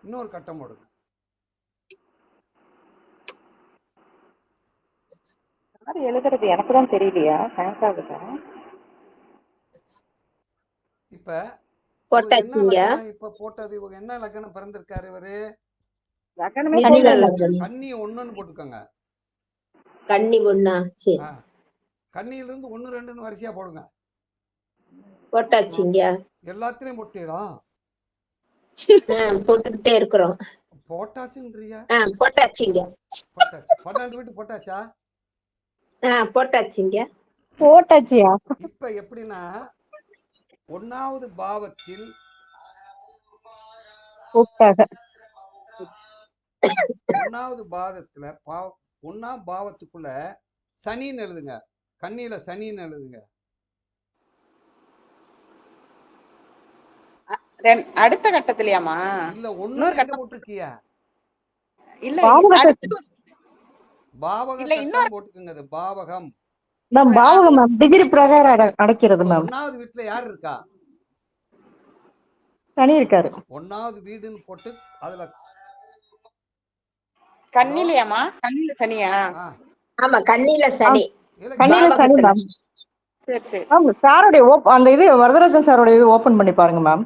A: இன்னொரு கட்டம் போடுங்க.
C: எழுதுறது எனக்கு தான் தெரியலையா?
A: இப்ப போட்டது இவங்க என்ன லக்னம் பிறந்திருக்காரு? இவரு கன்னி 1ன்னு போட்டுக்கோங்க.
E: கன்னி 1. சரி,
A: கன்னியில இருந்து 1 2ன்னு வரிசையா போடுங்க.
E: போட்டாச்சுங்க.
A: எல்லாத்தையும் போட்டிடும்.
E: போட்டுக்கிட்டே இருக்கிறோம்.
A: போட்டாச்சுன்றியா?
E: போட்டாச்சுங்க.
A: போட்டாச்சு. 12 வீட்டு போட்டாச்சா?
E: போட்டாச்சுங்க.
D: போட்டாச்சியா?
A: இப்ப எப்படின்னா 1வது பாவத்தில் 1வது பாதத்துல 1ஆம் பாவத்துக்குள்ள சனின்னு எழுதுங்க. கன்னியில சனின்னு எழுதுங்க.
C: அடுத்த கட்டத்திலயாமா?
A: இல்ல, ஒண்ணு
C: இன்னொரு
A: எங்க
C: கட்டம்
A: போட்டிருக்கிய?
C: இல்ல,
D: பாவகத்தை
C: அடுத்து
A: பாவக
C: இல்ல,
A: கட்டம்
C: இன்னொரு
A: போட்டுக்குங்க. அது பாவகம்.
D: மேம் பாவகம் மேம் டிகிரி பிரகாரம் அடைக்கிறது மேம்.
A: 1வது வீட்டுல யார் இருக்கா?
D: சனி இருக்காரு.
A: 1வது வீடுன்னு போட்டு அதுல
C: கண்ணிலையாமா? கண்ணில சனியா?
E: ஆமா, கண்ணில சனி.
D: கண்ணில சனி மேம்.
C: சரி சரி.
D: மேம் சாருடைய அந்த இது வரதராஜன் சாரோட இது ஓபன் பண்ணி பாருங்க மேம்.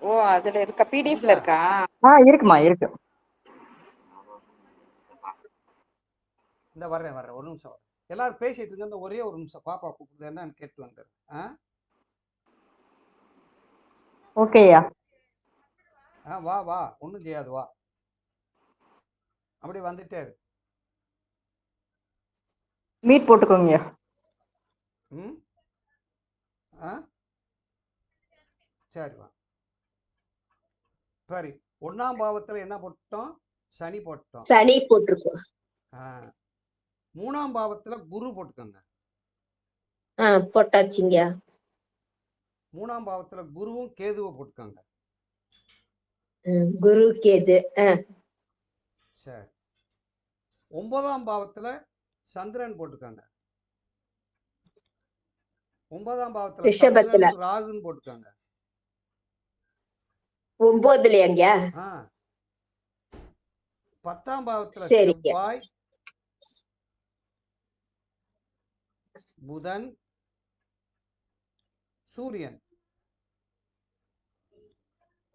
C: ஓ, அதுல இருக்கா? பிடிஎஃப்ல இருக்கா?
D: இருக்குமா, இருக்கு.
A: இந்த வர்றேன் ஒரு நிமிஷம். எல்லாரும் பேசிட்டு இருக்க, இந்த ஒரே ஒரு நிமிஷம் பாப்பா கூப்பிடுது, என்னன்னு கேட்டு வந்துடுறேன்.
D: ஓகேயா?
A: வா வா, ஒண்ணும் செய்யாது, வா. அப்படி வந்துட்டே இரு.
D: மீட் போட்டுக்கோங்க.
A: சரி, வா. சரி, 1ஆம் பாவத்துல என்ன போட்டோம்? சனி போட்டோம்.
E: சனி போட்டிருக்கோம்.
A: 3ஆம் பாவத்துல குரு போட்டுக்கோங்க.
E: போட்டாச்சுங்க.
A: 3ஆம் பாவத்துல குருவும் கேதுவை போட்டுக்கோங்க.
E: குரு கேது.
A: சரி, 9ஆம் பாவத்துல சந்திரன் போட்டுக்கோங்க. 9ஆம் பாவத்துல
E: ரிஷபத்துல
A: சந்திரன் ராகுன்னு போட்டுக்கோங்க.
E: 9லயாங்க?
A: 10ஆம் பாவத்துல
E: சரிங்க.
A: செவ்வாய், புதன், சூரியன்.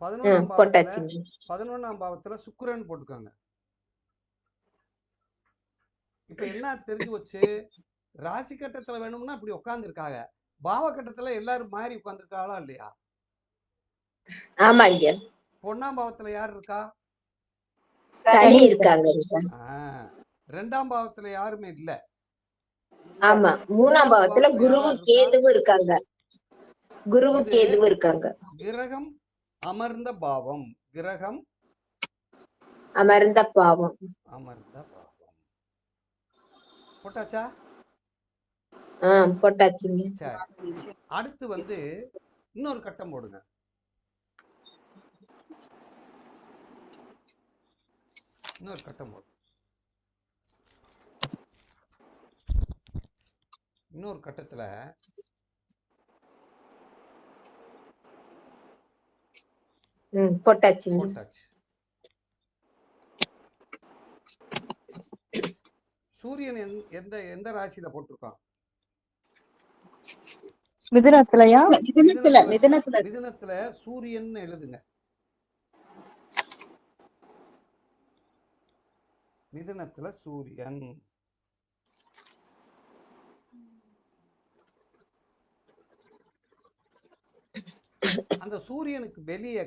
A: 11ஆம் பாவத்துல சுக்கிரன் போட்டுக்கோங்க. இப்ப என்ன தெரிஞ்சு வச்சு, ராசி கட்டத்துல வேணும்னா இப்படி உட்கார்ந்து இருக்காங்க. பாவ கட்டத்துல எல்லாரும் மாறி உட்கார்ந்துருக்காளா இல்லையா?
E: ஆமாங்க.
A: 1ஆம் பாவத்துல யார் இருக்கா?
E: சனி இருக்காங்க.
A: 2ஆம் பாவத்துல யாருமே இல்ல.
E: ஆமா, 3ஆம் பாவத்துல குருவும் கேதுவும் இருக்காங்க. குருவும் கேதுவும் இருக்காங்க.
A: கிரகம் அமர்ந்த பாவம். கிரகம்
E: அமர்ந்த பாவம்.
A: போட்டாச்சா?
E: போட்டாச்சுங்க.
A: சரி, அடுத்து வந்து இன்னொரு கட்டம் போடுங்க. இன்னொரு கட்டம் போடு. இன்னொரு கட்டத்துல
E: போட்டாச்சுங்க.
A: சூரியன் எந்த ராசியில போட்டிருக்கான்?
D: மிதுனத்திலயா?
A: மிதுனத்துல சூரியன் எழுதுங்க. மிதுனத்துல சூரியன். அந்த சூரியனுக்கு வெளியே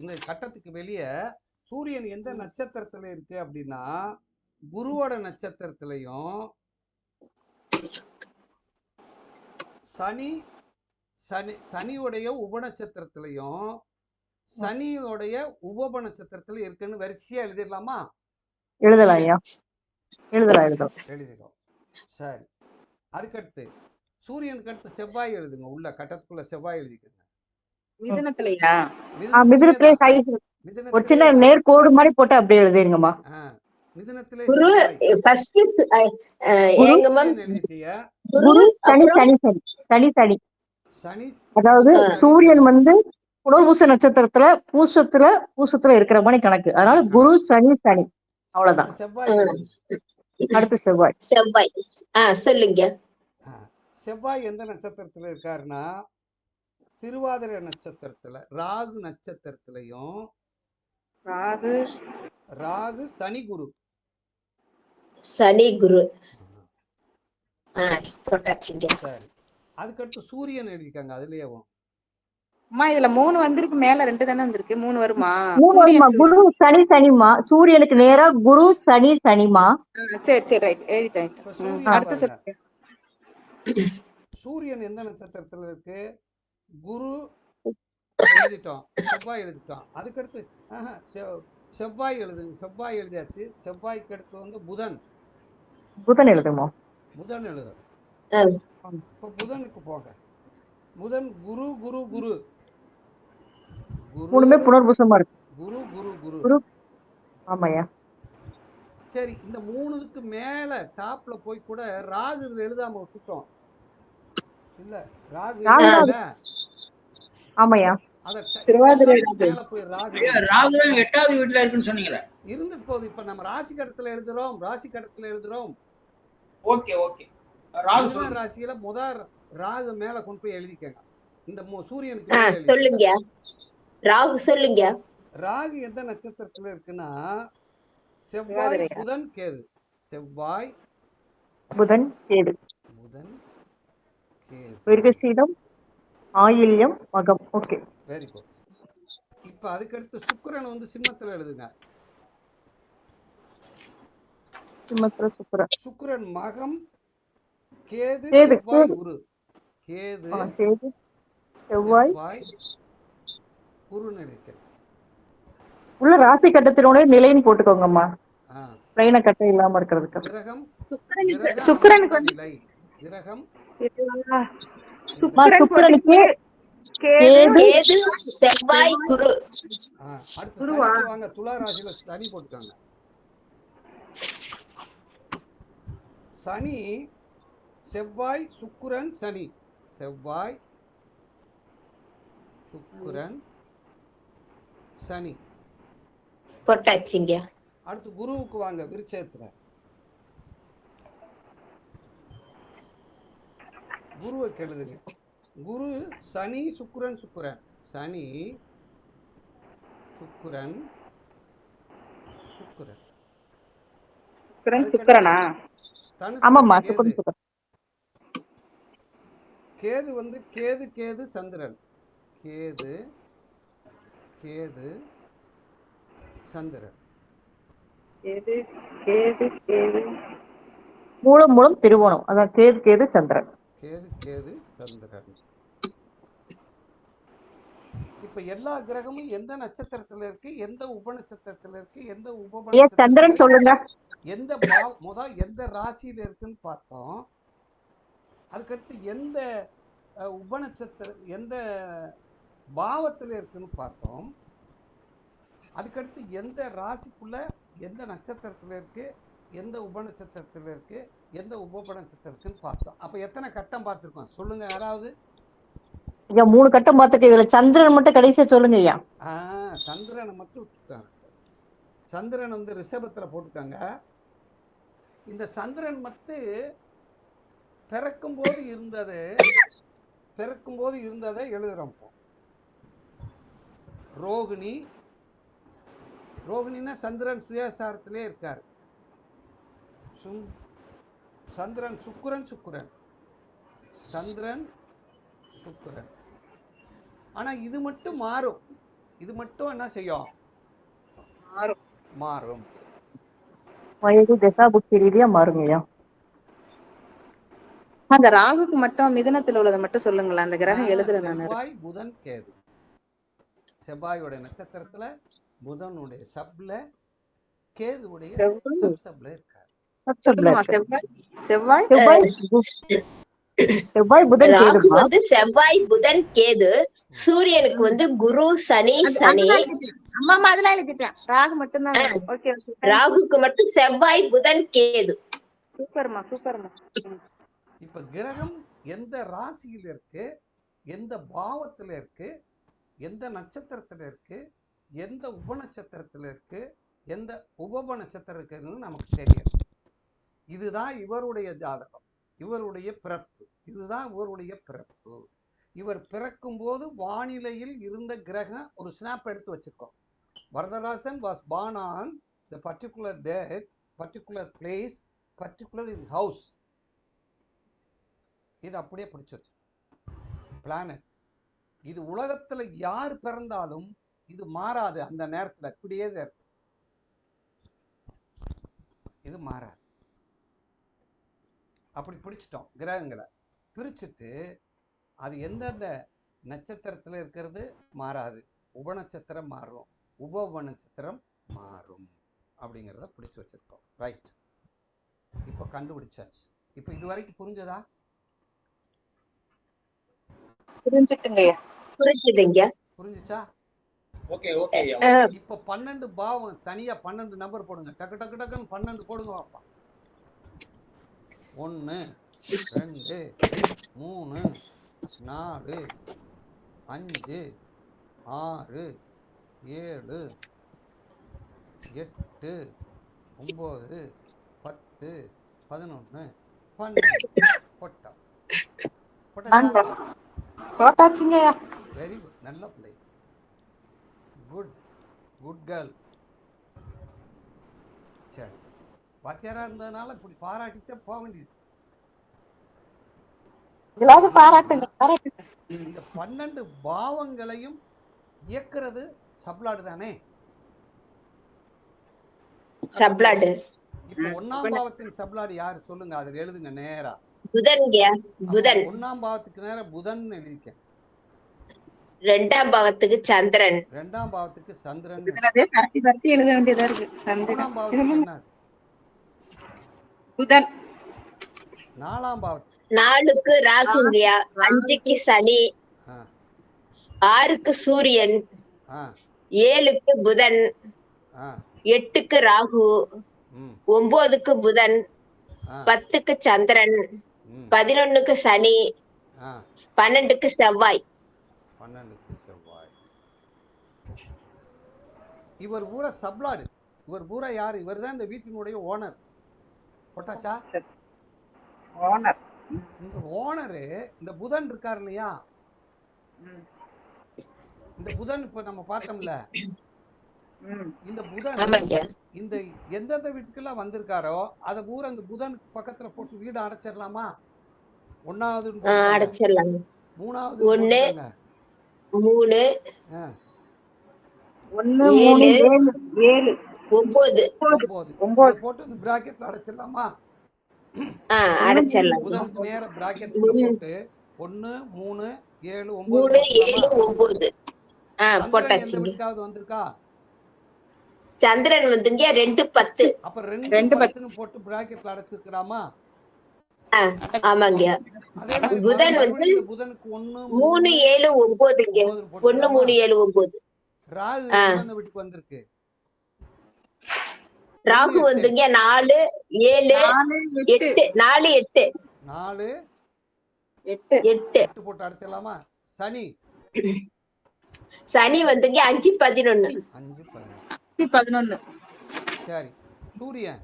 A: இந்த கட்டத்துக்கு வெளியே சூரியன் எந்த நட்சத்திரத்துல இருக்கு அப்படின்னா, குருவோட நட்சத்திரத்திலையும் சனியோடைய உபநட்சத்திரத்திலையும் சனியோடைய உப நட்சத்திரத்துல இருக்குன்னு வரிசையா எழுதிடலாமா?
D: எழுதலாம் ஐயா, எழுதிடும்.
A: சரி, அதுக்கடுத்து சூரியனுக்கு அடுத்து செவ்வாய் எழுதுங்க. உள்ள கட்டத்துக்குள்ள செவ்வாய் எழுதிக்கங்க.
D: மிதுனத்திலே ஒரு சின்ன நேர்கோடு மாதிரி போட்டு அப்படியே எழுதிருங்கம்மா.
A: மிதுனத்திலே
E: குரு ஃபர்ஸ்ட் எங்க மேம்?
D: குரு சனி சனி சனி சனி சனி. அதாவது சூரியன் வந்து புனர்பூச நட்சத்திரத்துல பூசத்துல இருக்கிற மாதிரி கணக்கு. அதனால குரு சனி சனி, அவ்வளவுதான். அடுத்து செவ்வாய்.
E: சொல்லுங்க.
A: செவ்வாய் எந்த நட்சத்திரத்துல இருக்காருன்னா, திருவாதிரை நட்சத்திரத்துல ராகு நட்சத்திரத்திலையும் ராகு சனி குரு. சரி, அதுக்கடுத்து சூரியன் எழுதிக்காங்க. அதுலயும்
C: இதுல 3 வந்திருக்கு, மேல 2 தானே வந்திருக்கு. 3 வருமா?
D: குரு சனி சனிமா. சூரியனுக்கு நேரா குரு சனி சனிமா.
C: சரி ரைட், எழுதிட்டேன். அடுத்து சொல்லுங்க.
A: சூரியன் எந்த நட்சத்திரத்துல இருக்கு? குரு எழுதிட்டோம், செவ்வாய் எழுதிட்டோம். அதுக்கடுத்து செவ்வாய் எழுதுங்க. செவ்வாய் எழுதியாச்சு. செவ்வாய்க்கு அடுத்து வந்து புதன்.
D: புதன் எழுதுமா?
A: புதன் எழுதும்.
E: ஆ,
A: இப்போ புதனுக்கு போங்க. புதன் குரு குரு குரு குரு
D: மூணுமே புனர்பூசமா இருக்கு.
A: குரு குரு குரு.
D: குரு. ஆமாய்யா.
A: சரி, இந்த மூணுக்கு மேல டாப்ல போய் கூட ராகு இதுல எழுதாம விட்டுட்டோம் இல்ல. ராகு
D: ராகு
E: ஆ,
A: எழுதல.
D: ஆமாய்யா.
A: அத
C: திருவாதிரை
A: எல்லாத்துக்கும்
C: ராகு.
A: மேல போய் ராகு
B: ஐயா,
A: எழுதுங்க.
B: ராகு தான் 8வது வீட்டுல இருக்குன்னு சொன்னீங்களே.
A: இருந்துட்டு போகுது. இப்ப நம்ம ராசி கடத்துல எழுதுறோம். ராசி கடத்துல எழுதுறோம்.
B: Okay okay. ராகு
A: மிதுன
B: சொல்லுங்க.
A: ராசியில முதல் ராகு மேல கொண்டு போய் எழுதிக்கங்க. இந்த சூரியனுக்கு
E: ஆ,
A: மேல எழுதி.
E: சொல்லுங்க. ராகு சொல்லுங்க.
A: ராகு எந்த நட்சத்திரத்துல இருக்குன்னா செவ்வாய்
C: திருவாதிரையா?
A: புதன் கேது. செவ்வாய்
D: புதன் கேது.
A: புதன் கேது.
D: மிருகசீடம் ஆயில்யம் மகம். ஓகே.
A: Very good. இப்ப அதுக்கடுத்து சுக்கிரன் வந்து சிம்மத்துல எழுதுங்க.
D: சிம்மத்துல சுக்கிரன்.
A: சுக்கிரன் மகம் கேது
D: கேது
A: செவ்வாய்
D: கேது.
A: குரு. கேது
D: கேது செவ்வாய்.
A: செவ்வாய் குரு நினைக்கிறேன்.
D: உள்ள ராசி கட்டத்தினோட நிலைன்னு போட்டுக்கோங்கம்மா.
A: ஆ,
D: லைன கட்ட இல்லாம இருக்கிறதுக்கு.
A: கிரகம்
C: சுக்கிரனுக்கு வந்து
A: நிலை. கிரகம்
D: சுக்கிரனுக்கு கேது
E: கேது செவ்வாய் குரு.
A: அடுத்து சனிக்கு வாங்க. துலா ராசியில சனி போட்டுக்காங்க. சனி செவ்வாய் சுக்கிரன் சனி. செவ்வாய் சுக்கிரன் சனி.
E: போட்டாச்சுங்க.
A: அடுத்து குருவுக்கு வாங்க. விருச்சயத்துல குருவை கெழுதுங்க. குரு சனி சுக்கிரன் சுக்கிரன் சனி சுக்கிரன் சுக்கிரன்.
C: சுக்கிரனா?
D: ஆமாம்மா
A: தனுசு
D: சுக்கிரன் சுக்கிரன்.
A: கேது வந்து கேது கேது சந்திரன். கேது கேது சந்திரன்.
C: கேது கேது கேது.
D: மூலம் மூலம் திருவோணம். அதான் கேது கேது சந்திரன்.
A: கேது கேது சந்திரன். இப்ப எல்லா கிரகமும் எந்த நட்சத்திரத்துல இருக்கு, எந்த உப நட்சத்திரத்துல இருக்கு, எந்த
D: சந்திரன் சொல்லுங்க.
A: எந்த எந்த ராசியில இருக்குன்னு பார்த்தோம். அதுக்கடுத்து எந்த உப நட்சத்திரம் எந்த பாவத்துல இருக்குன்னு பார்த்தோம். அதுக்கடுத்து எந்த ராசிக்குள்ள எந்த நட்சத்திரத்துல இருக்கு, எந்த உப நட்சத்திரத்துல இருக்கு, எந்த உப நட்சத்திரத்துன்னு பார்த்தோம். அப்ப எத்தனை கட்டம் பார்த்திருக்கோம் சொல்லுங்க யாராவது.
D: ஐயா 3 கட்டம் பார்த்துட்டு இதுல சந்திரன் மட்டும் கடைசியா சொல்லுங்க ஐயா.
A: சந்திரனை மட்டும் விட்டுட்டாங்க. சந்திரன் வந்து ரிஷபத்துல போட்டுக்காங்க. இந்த சந்திரன் மட்டும் பிறக்கும் போது இருந்ததை எழுதுறோம். ரோகிணின்னா சந்திரன் சுயசாரத்திலே இருக்காரு. சந்திரன் சுக்கிரன் சந்திரன் சுக்கிரன். ஆனா இது மட்டும் மாறும். இது மட்டும் என்ன செய்யும்? மாறும்.
D: வயது தசா புக்தி ரீதியா மாறுங்கய்யா.
C: அந்த ராகுக்கு மட்டும் மிதுனத்தில் உள்ளதை மட்டும் சொல்லுங்களேன். அந்த கிரகம் எழுதுல.
A: செவ்வாய் புதன் கேது. செவ்வாயோட நட்சத்திரத்துல புதனுடைய சப்ல கேதுவுடைய சப்ல இருக்காரு.
C: செவ்வாய்
D: செவ்வாய் புதன் கேது.
E: ராகு வந்து செவ்வாய் புதன் கேது. சூரியனுக்கு வந்து குரு சனி சனி.
C: அம்மா அதெல்லாம் எழுதிட்டேன். ராகு மட்டும்தான்.
E: ராகுக்கு மட்டும் செவ்வாய் புதன் கேது.
C: சூப்பர்மா சூப்பர்மா.
A: இப்ப கிரகம் எந்த ராசியில இருக்கு, எந்த பாவத்துல இருக்கு, எந்த நட்சத்திரத்துல இருக்கு, எந்த உப நட்சத்திரத்துல இருக்கு, எந்த உப நட்சத்திரம் இருக்குன்னு நமக்கு தெரியும். இதுதான் இவருடைய ஜாதகம், இவருடைய பிறப்பு. இதுதான் இவருடைய பிறப்பு. இவர் பிறக்கும் போது வானிலையில் இருந்த கிரகம் ஒரு ஸ்னாப் எடுத்து வச்சிருக்கோம். Varadarasan was born on the particular date, particular place, particular in house. இது அப்படியே பிடிச்சு வச்சு பிளானட். இது உலகத்துல யார் பிறந்தாலும் இது மாறாது. அந்த நேரத்துல இப்படியே இருக்கு. இது மாறாது. அப்படி பிடிச்சிட்டோம். கிரகங்களை பிரிச்சுட்டு அது எந்தெந்த நட்சத்திரத்துல இருக்கிறது மாறாது. உப நட்சத்திரம் மாறும், உப நட்சத்திரம் மாறும் அப்படிங்கிறத பிடிச்சி வச்சிருக்கோம். ரைட், இப்போ கண்டுபிடிச்சாச்சு. இப்போ இது வரைக்கும் புரிஞ்சதா?
C: புரிஞ்சுட்டுங்கய்யா.
E: புரிஞ்சுதுங்க.
A: புரிஞ்சுச்சா?
B: Okay okay.
A: இப்போ 12 பாவம் தனியா 12 நம்பர் போடுங்க. டக்கு டக்கு டக்குன்னு 12 போடுங்க பாப்பா. 1 2 3 4 5 6 7 8 9 10 11 12 போட்டோம்.
C: போட்டாச்சுங்கய்யா.
A: வெரி குட், நல்ல பிள்ளை. Good good girl. சரி, வாத்தியாரா இருந்ததுனால இப்படி பாராட்டிட்டே போக வேண்டியது.
C: பாராட்டுங்க பாராட்டுங்க.
A: இந்த 12 பாவங்களையும் இயக்குறது சப்ளாடு தானே?
E: சப்ளாடு.
A: இப்ப 1ஆம் பாவத்தின் சப்ளாடு யாரு சொல்லுங்க, அதுல எழுதுங்க நேரா.
E: புதன்ங்க. புதன்.
A: 1ஆம் பாவத்துக்கு நேரா புதன் எழுதிக்க.
E: 2ஆம் பாவத்துக்கு சந்திரன்.
A: 2ஆம் பாவத்துக்கு சந்திரன்.
C: எழுத வேண்டியதா இருக்கு.
A: 3ஆம் பாவத்துக்கு என்ன?
C: புதன்.
A: 4ஆம் பாவத்துக்கு
E: 4க்கு ராகுங்கயா. 5க்கு சனி. 6க்கு சூரியன். 7க்கு புதன். 8க்கு ராகு. 9க்கு புதன். 10க்கு சந்திரன். 11க்கு சனி. 12க்கு செவ்வாய்.
A: 12க்கு செவ்வாய். இவர் பூரா சப்ளாடு. இவர் பூரா யாரு? இவர் தான் இந்த வீட்டினுடைய ஓனர். போட்டாச்சா?
C: ஓனர்.
A: இந்த ஓனரு இந்த புதன் இருக்கார் இல்லையா? இந்த புதன் இப்ப நம்ம பார்த்தோம்ல, இந்த புதன் இந்த எந்தெந்த வீட்டுக்கெல்லாம் வந்திருக்காரோ அதை பூரா இந்த புதனுக்கு பக்கத்துல போட்டு வீடு அடைச்சிடலாமா? 1வது
E: அடைச்சிடலாம்.
A: 3வது
E: 1 3
C: 1 3 7
A: 9 போட்டு இந்த பிராக்கெட்ல அடைச்சிடலாமா?
E: அடைச்சிடலாம்.
A: புதனுக்கு நேர பிராக்கெட்ல போட்டு 1 3 7
E: 3
A: 9
E: 7 9 போட்டாச்சு.
A: எந்த வீட்டுக்காவது வந்திருக்கா?
E: சந்திரன் வந்துங்க 2 10.
A: அப்ப 2 10ன்னு போட்டு பிராக்கெட்ல அடைச்சிருக்கலாமா?
E: ஆமாங்க. புதன் வந்து
A: புதனுக்கு 1
E: 3 7 9ங்க. 1 3 7 9.
A: ராகு எந்த வீட்டுக்கு வந்திருக்கு?
E: ராகு வந்துங்க 4 7 8 4 8
A: 4
E: 8
A: போட்டு அடைச்சிடலாமா? சனி
E: சனி வந்துங்க 5 11
A: 5 11. சரி, சூரியன்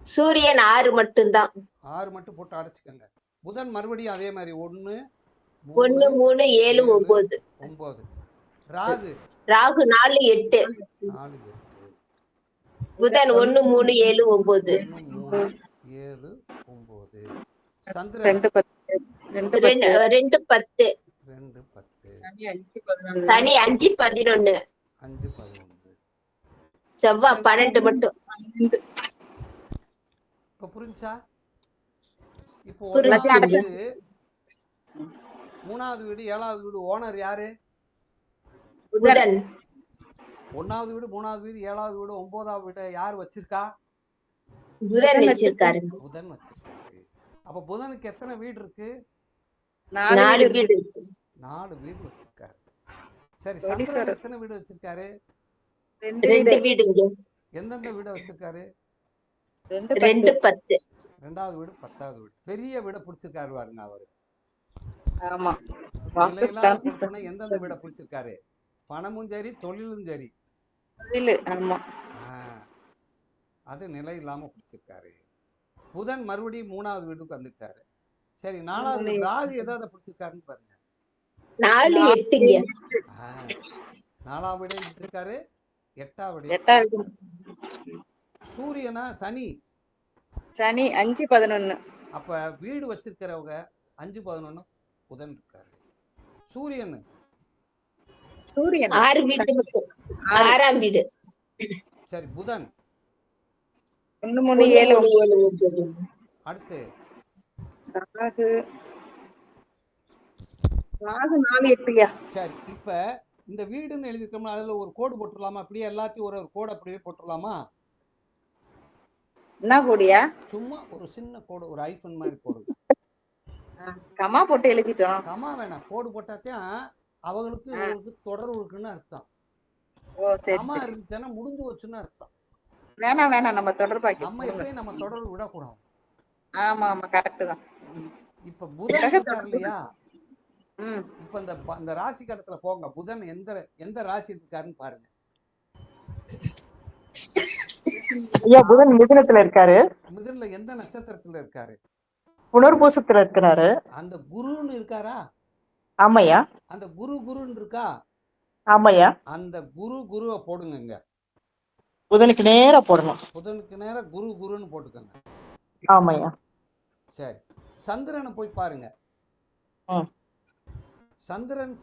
E: சூரியன் 6 மட்டும்தான்.
A: 6 மட்டும் போட்டு அடைச்சுக்கங்க. புதன் மறுபடியும் அதே மாதிரி 1
E: 3 7 9.
A: ராகு
E: 4 8. புதன் 1 3 7 9.
A: 7 9. சந்திரன்
E: 2 10. சனி 5 11. செவ்வாய் 12 மட்டும்.
A: இப்ப புரிஞ்சா? இப்போ 3வது வீடு 7வது வீடு ஓனர் யாரு?
E: புதன்.
A: 1வது வீடு 3வது வீடு 7வது வீடு 9வது வீடு யார் வச்சிருக்கா?
E: புதன் வச்சிருக்காரு.
A: புதன் வச்சிருக்காரு. அப்ப புதனுக்கு எத்தனை வீடு இருக்கு?
E: 4 வீடு.
A: 4 வீடு வச்சிருக்காரு. சரி, சந்திரன் எத்தனை வீடு வச்சிருக்காரு?
E: 2 வீடுங்க.
A: எந்தெந்த வீட வச்சிருக்காரு?
E: 2 10.
A: 2வது வீடு 10வது வீடு. பெரிய வீட பிடிச்சிருக்காரு பாருங்க அவரு.
C: ஆமா.
A: எந்தெந்த வீட பிடிச்சிருக்காரு? பணமும் சரி தொழிலும் சரி.
C: ஆமா,
A: அது நிலை இல்லாம பிடிச்சிருக்காரு. புதன் மறுபடியும் 3வது வீட்டுக்கு வந்துட்டாரு. சரி, 4வது ராகு எதாவது பிடிச்சிருக்காருன்னு பாருங்க.
E: 4 8ங்க.
A: 4வது வீடு பிடிச்சிருக்காரு. 8வது சூரியனா? சனி
C: 5 11.
A: அப்ப வீடு வச்சிருக்கிறவங்க 5 11 புதன் இருக்காரு. சூரியன்
E: 6 வீடு மட்டும். 6ஆம் வீடு.
A: சரி, புதன்
C: 1 3 7
E: 9.
A: அடுத்து
C: ராகு 4 8யா.
A: சரி, இப்ப இந்த வீடுன்னு எழுதிருக்கோம்னா அதுல ஒரு கோடு போட்டுடலாமா? அப்படியே எல்லாத்தையும் ஒரு கோடு அப்படியே போட்டுடலாமா?
C: என்ன கூடியா?
A: சும்மா ஒரு சின்ன கோடு, ஒரு ஐஃபன் மாதிரி போடுங்க.
C: கமா போட்டு எழுதிட்டோம்.
A: கமா வேணாம், கோடு போட்டாத்தான் அவங்களுக்கு இவங்களுக்கு தொடர்பு இருக்குன்னு அர்த்தம். கமா இருந்துச்சுன்னா முடிஞ்சு வச்சுன்னு அர்த்தம்.
C: வேணாம் வேணாம், நம்ம தொடர்பாக்கி
A: நம்ம எப்பயும் நம்ம தொடர்பு விடக்கூடாது.
C: ஆமா ஆமா, கரெக்ட் தான்.
A: இப்ப புதன் இருக்கார் இல்லையா? இப்ப இந்த ராசி கடத்துல போங்க, புதன் எந்த ராசி இருக்காருன்னு பாருங்க.
D: ஐயா புதன் மிதுனத்துல இருக்காரு.
A: மிதுன்ல எந்த நட்சத்திரத்துல இருக்காரு?
D: புனர்பூசத்துல இருக்கிறாரு.
A: அந்த குருன்னு இருக்காரா?
D: ஆமையா.
A: அந்த குருன்னு இருக்கா?
D: ஆமையா.
A: அந்த குருவை போடுங்க.
D: புதனுக்கு நேரா போடணும்.
A: புதனுக்கு நேரா குருன்னு போட்டுக்கோங்க.
D: ஆமையா.
A: சரி, சந்திரனை போய் பாருங்க. சந்திரன்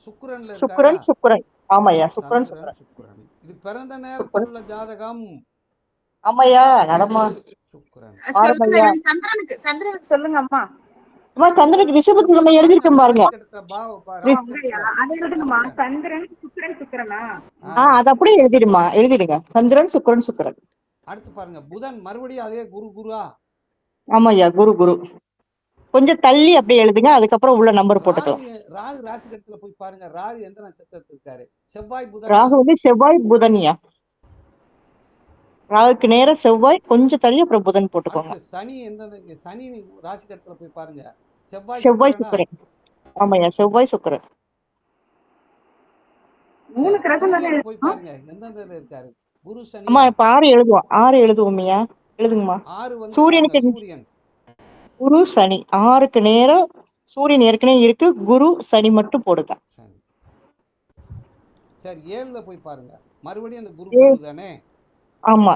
A: சுக்கிரன்ல இருக்காரா?
D: சுக்கிரன். ஆமையா, சுக்கிரன்.
A: இது பிறந்த நேரத்தில் உள்ள ஜாதகம்.
D: ஆமையா, நடமா.
A: சுக்கிரன்.
C: சந்திரனுக்கு சொல்லுங்க அம்மா.
D: அம்மா சந்திரனுக்கு ரிஷபத்துல நம்ம எழுதிருக்கோம் பாருங்க. அது அப்படியே எழுதிடுங்க. சந்திரன் சுக்கிரன்.
A: அடுத்து பாருங்க, புதன் மறுபடியும் அதே குருவா?
D: ஆமாய்யா, குரு. கொஞ்சம் தள்ளி அப்படியே எழுதுங்க, அதுக்கப்புறம் உள்ள நம்பர் போட்டுக்கலாம்.
A: ராகு ராசி கட்டத்துல போய் பாருங்க. ராகு எந்த நட்சத்திரத்தில் இருக்காரு? செவ்வாய் புதன்.
D: ராகு வந்து செவ்வாய் புதன்யா. ராகுக்கு நேர செவ்வாய், கொஞ்சம் தள்ளி அப்புறம் புதன் போட்டுக்கோங்க.
A: சனி ராசி கட்டத்துல போய் பாருங்க.
D: செவ்வாய் சுக்கிரன். ஆமாய்யா, செவ்வாய் சுக்கிரன்.
C: 3 கிரகம்
A: போய் பாருங்க, எந்தெந்த இருக்காரு? குரு சனி.
D: அம்மா இப்ப 6 எழுதுவோம்யா. எழுதுங்கம்மா.
A: 6 வந்து
D: சூரியனுக்கு
A: சூரியன்.
D: குரு சனி 6க்கு நேரம் சூரியன் ஏற்கனவே இருக்கு. குரு சனி மட்டும் போடுங்க.
A: சரி, 7ல போய் பாருங்க. மறுபடியும் அந்த குரு தானே?
D: ஆமா,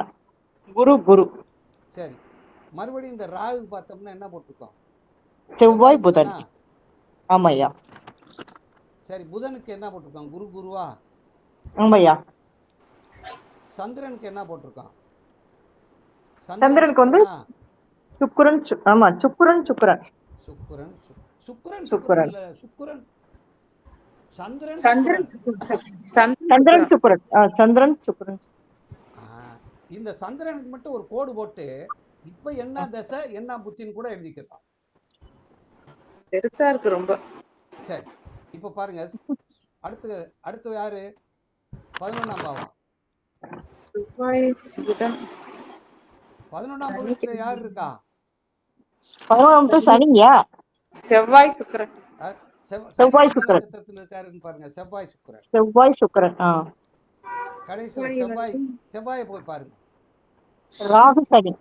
D: குரு.
A: சரி, மறுபடியும் இந்த ராகு பார்த்தோம்னா என்ன போட்டுருக்கோம்?
D: செவ்வாய் புதன். ஆமாய்யா.
A: சரி, புதனுக்கு என்ன போட்டிருக்கோம்? குருவா?
D: ஆமாய்யா.
A: சந்திரனுக்கு என்ன போட்டிருக்கோம்?
D: சந்திரனுக்கு வந்து சுக்கிரன். ஆமா, சுக்கிரன்.
A: இந்த சந்திரனுக்கு மட்டும் ஒரு கோடு போட்டு இப்ப என்ன தசை என்ன புத்தின்னு கூட எழுதிக்கலாம்.
C: பெருசா இருக்கு ரொம்ப.
A: சரி, இப்ப பாருங்க, அடுத்து யாரு? 11ஆம் பாவம். 11ஆம் பாவத்துல யார் இருக்கா?
D: 11ஆம் சனியா?
C: செவ்வாய் சுக்கிரன்.
A: நட்சத்திரத்துல இருக்காருன்னு பாருங்க. செவ்வாய் சுக்கிரன். கடைசியில செவ்வாயை போய் பாருங்க.
D: ராகு சனி.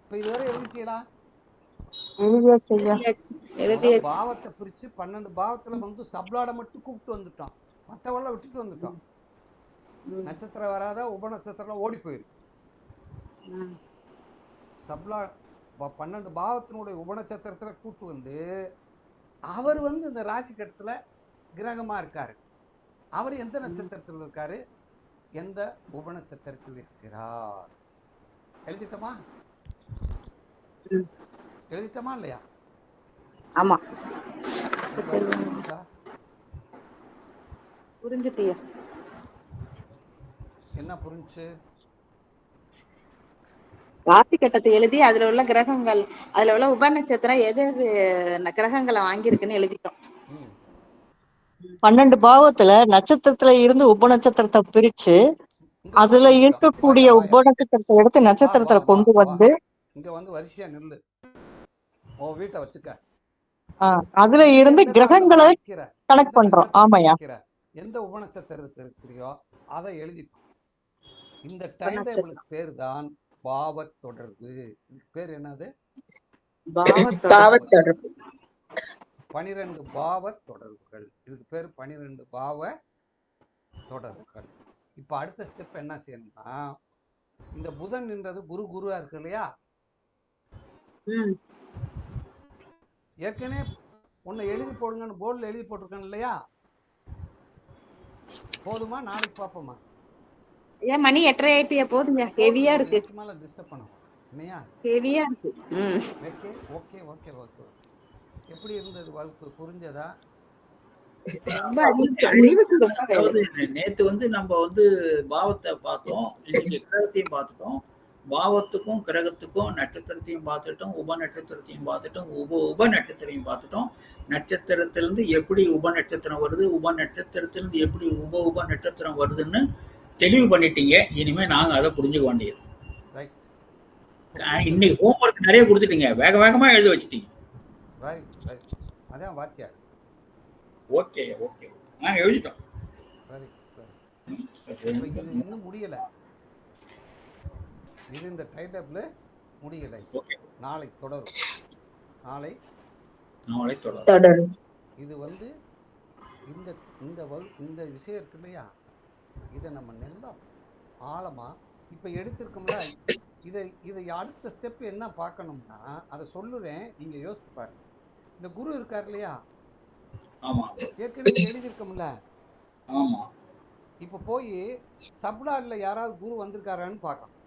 A: இப்ப இதுவரை எழுதிட்டீங்களா?
D: எழுதியாச்சு.
A: பாவத்தை பிரிச்சு 12 பாவத்துல வந்து சப்ளாட மட்டும் கூப்பிட்டு வந்துட்டோம், மத்தவெல்லாம் விட்டுட்டு வந்துட்டோம். நட்சத்திரம் வராத உப நட்சத்திரம் ஓடி போயிருக்கு. சப்ளா 12 பாவத்தினுடைய உப நட்சத்திரத்துல கூட்டு வந்து அவர் வந்து இந்த ராசி கட்டத்துல கிரகமா இருக்காரு. அவர் எந்த நட்சத்திரத்தில் இருக்காரு? எந்த உப நட்சத்திரத்தில் இருக்கிறார்? எழுதிட்டோமா இல்லையா?
C: ஆமா,
A: புரிஞ்சுட்டியா? என்ன புரிஞ்சு?
C: ராசி கட்டத்தை எழுதி அதுல உள்ள கிரகங்கள், அதுல உள்ள உப நட்சத்திரம் எது கிரகங்களை வாங்கியிருக்குன்னு எழுதிட்டோம்.
D: 12 பாவத்துல நட்சத்திரத்துல இருந்து உப நட்சத்திரத்தை பிரிச்சு அதுல இருக்கக்கூடிய உப நட்சத்திரத்தை எடுத்து நட்சத்திரத்துல கொண்டு வந்து
A: இங்க வந்து வரிசையா நில்லு, வீட்டை வச்சுக்க.
D: அதுல இருந்து கிரகங்களை கனெக்ட் பண்றோம். ஆமாயா,
A: எந்த உப நட்சத்திரத்துக்கு இருக்கிறியோ அதை எழுதிட்டோம். இந்த டைம் டேபிளுக்கு பேர் தான் பாவ தொடர்பு. இதுக்கு பேர் என்னது?
E: பாவ தொடர்பு.
A: 12 பாவ தொடர்புகள். இதுக்கு பேர் 12 பாவ தொடர்புகள். இப்ப அடுத்த ஸ்டெப் என்ன செய்யணும்னா, இந்த புதன் என்றது குருவா இருக்கு இல்லையா? ஏற்கனவே உன்னை எழுதி போடுங்கன்னு போர்டில் எழுதி போட்டிருக்கேன் இல்லையா? போதுமா? நாளைக்கு பார்ப்போமா?
C: ஏன் மணி 8:30 ஆயிட்டியா? போதுங்க, ஹெவியா இருக்கு.
A: டிஸ்டர்ப் பண்ண இல்லையா?
C: ஹெவியா இருக்கு.
A: ஓகே. எப்படி இருந்தது வகுப்பு? புரிஞ்சதா?
C: ரொம்ப அறிவுக்கு ரொம்ப
B: அதாவது நேத்து வந்து நம்ம வந்து பாவத்தை பார்த்தோம், இன்னைக்கு கிரகத்தையும் பார்த்துட்டோம். பாவத்துக்கும் கிரகத்துக்கும் நட்சத்திரத்தையும் பார்த்துட்டோம், உப நட்சத்திரத்தையும் பார்த்துட்டோம், உப நட்சத்திரையும் பார்த்துட்டோம். நட்சத்திரத்திலிருந்து எப்படி உப நட்சத்திரம் வருது, உப நட்சத்திரத்திலிருந்து எப்படி உப நட்சத்திரம் வருதுன்னு தெளிவு பண்ணிட்டீங்க. இனிமே நாங்க அதை புரிஞ்சுக்க வேண்டியது.
A: ரைட்.
B: இன்னைக்கு ஹோம்ஒர்க் நிறைய கொடுத்துட்டீங்க, வேக வேகமா எழுத வச்சுட்டீங்க.
A: Very very. அதான் வாத்தியார்.
B: ஓகே ஓகே, எழுதிட்டோம்.
A: சரி சரி. இது இன்னும் முடியல. இது இந்த டைட்டப்ல முடியல.
B: ஓகே,
A: நாளை தொடரும். நாளை
E: தொடரும்.
A: இது வந்து இந்த இந்த இந்த விஷயம் இருக்கு இல்லையா, இதை நம்ம நல்லா ஆழமா இப்போ எடுத்திருக்கோம்ல, இதை அடுத்த ஸ்டெப் என்ன பார்க்கணும்னா அதை சொல்லுறேன், நீங்க யோசிச்சு பாருங்க. இந்த குரு இருக்கார் இல்லையா,
B: ஆமா
A: ஏற்கனவே எழுதியிருக்கோம்ல.
B: ஆமா.
A: இப்போ போய் சப்லாட்ல யாராவது குரு வந்திருக்காரான்னு பார்க்கணும்.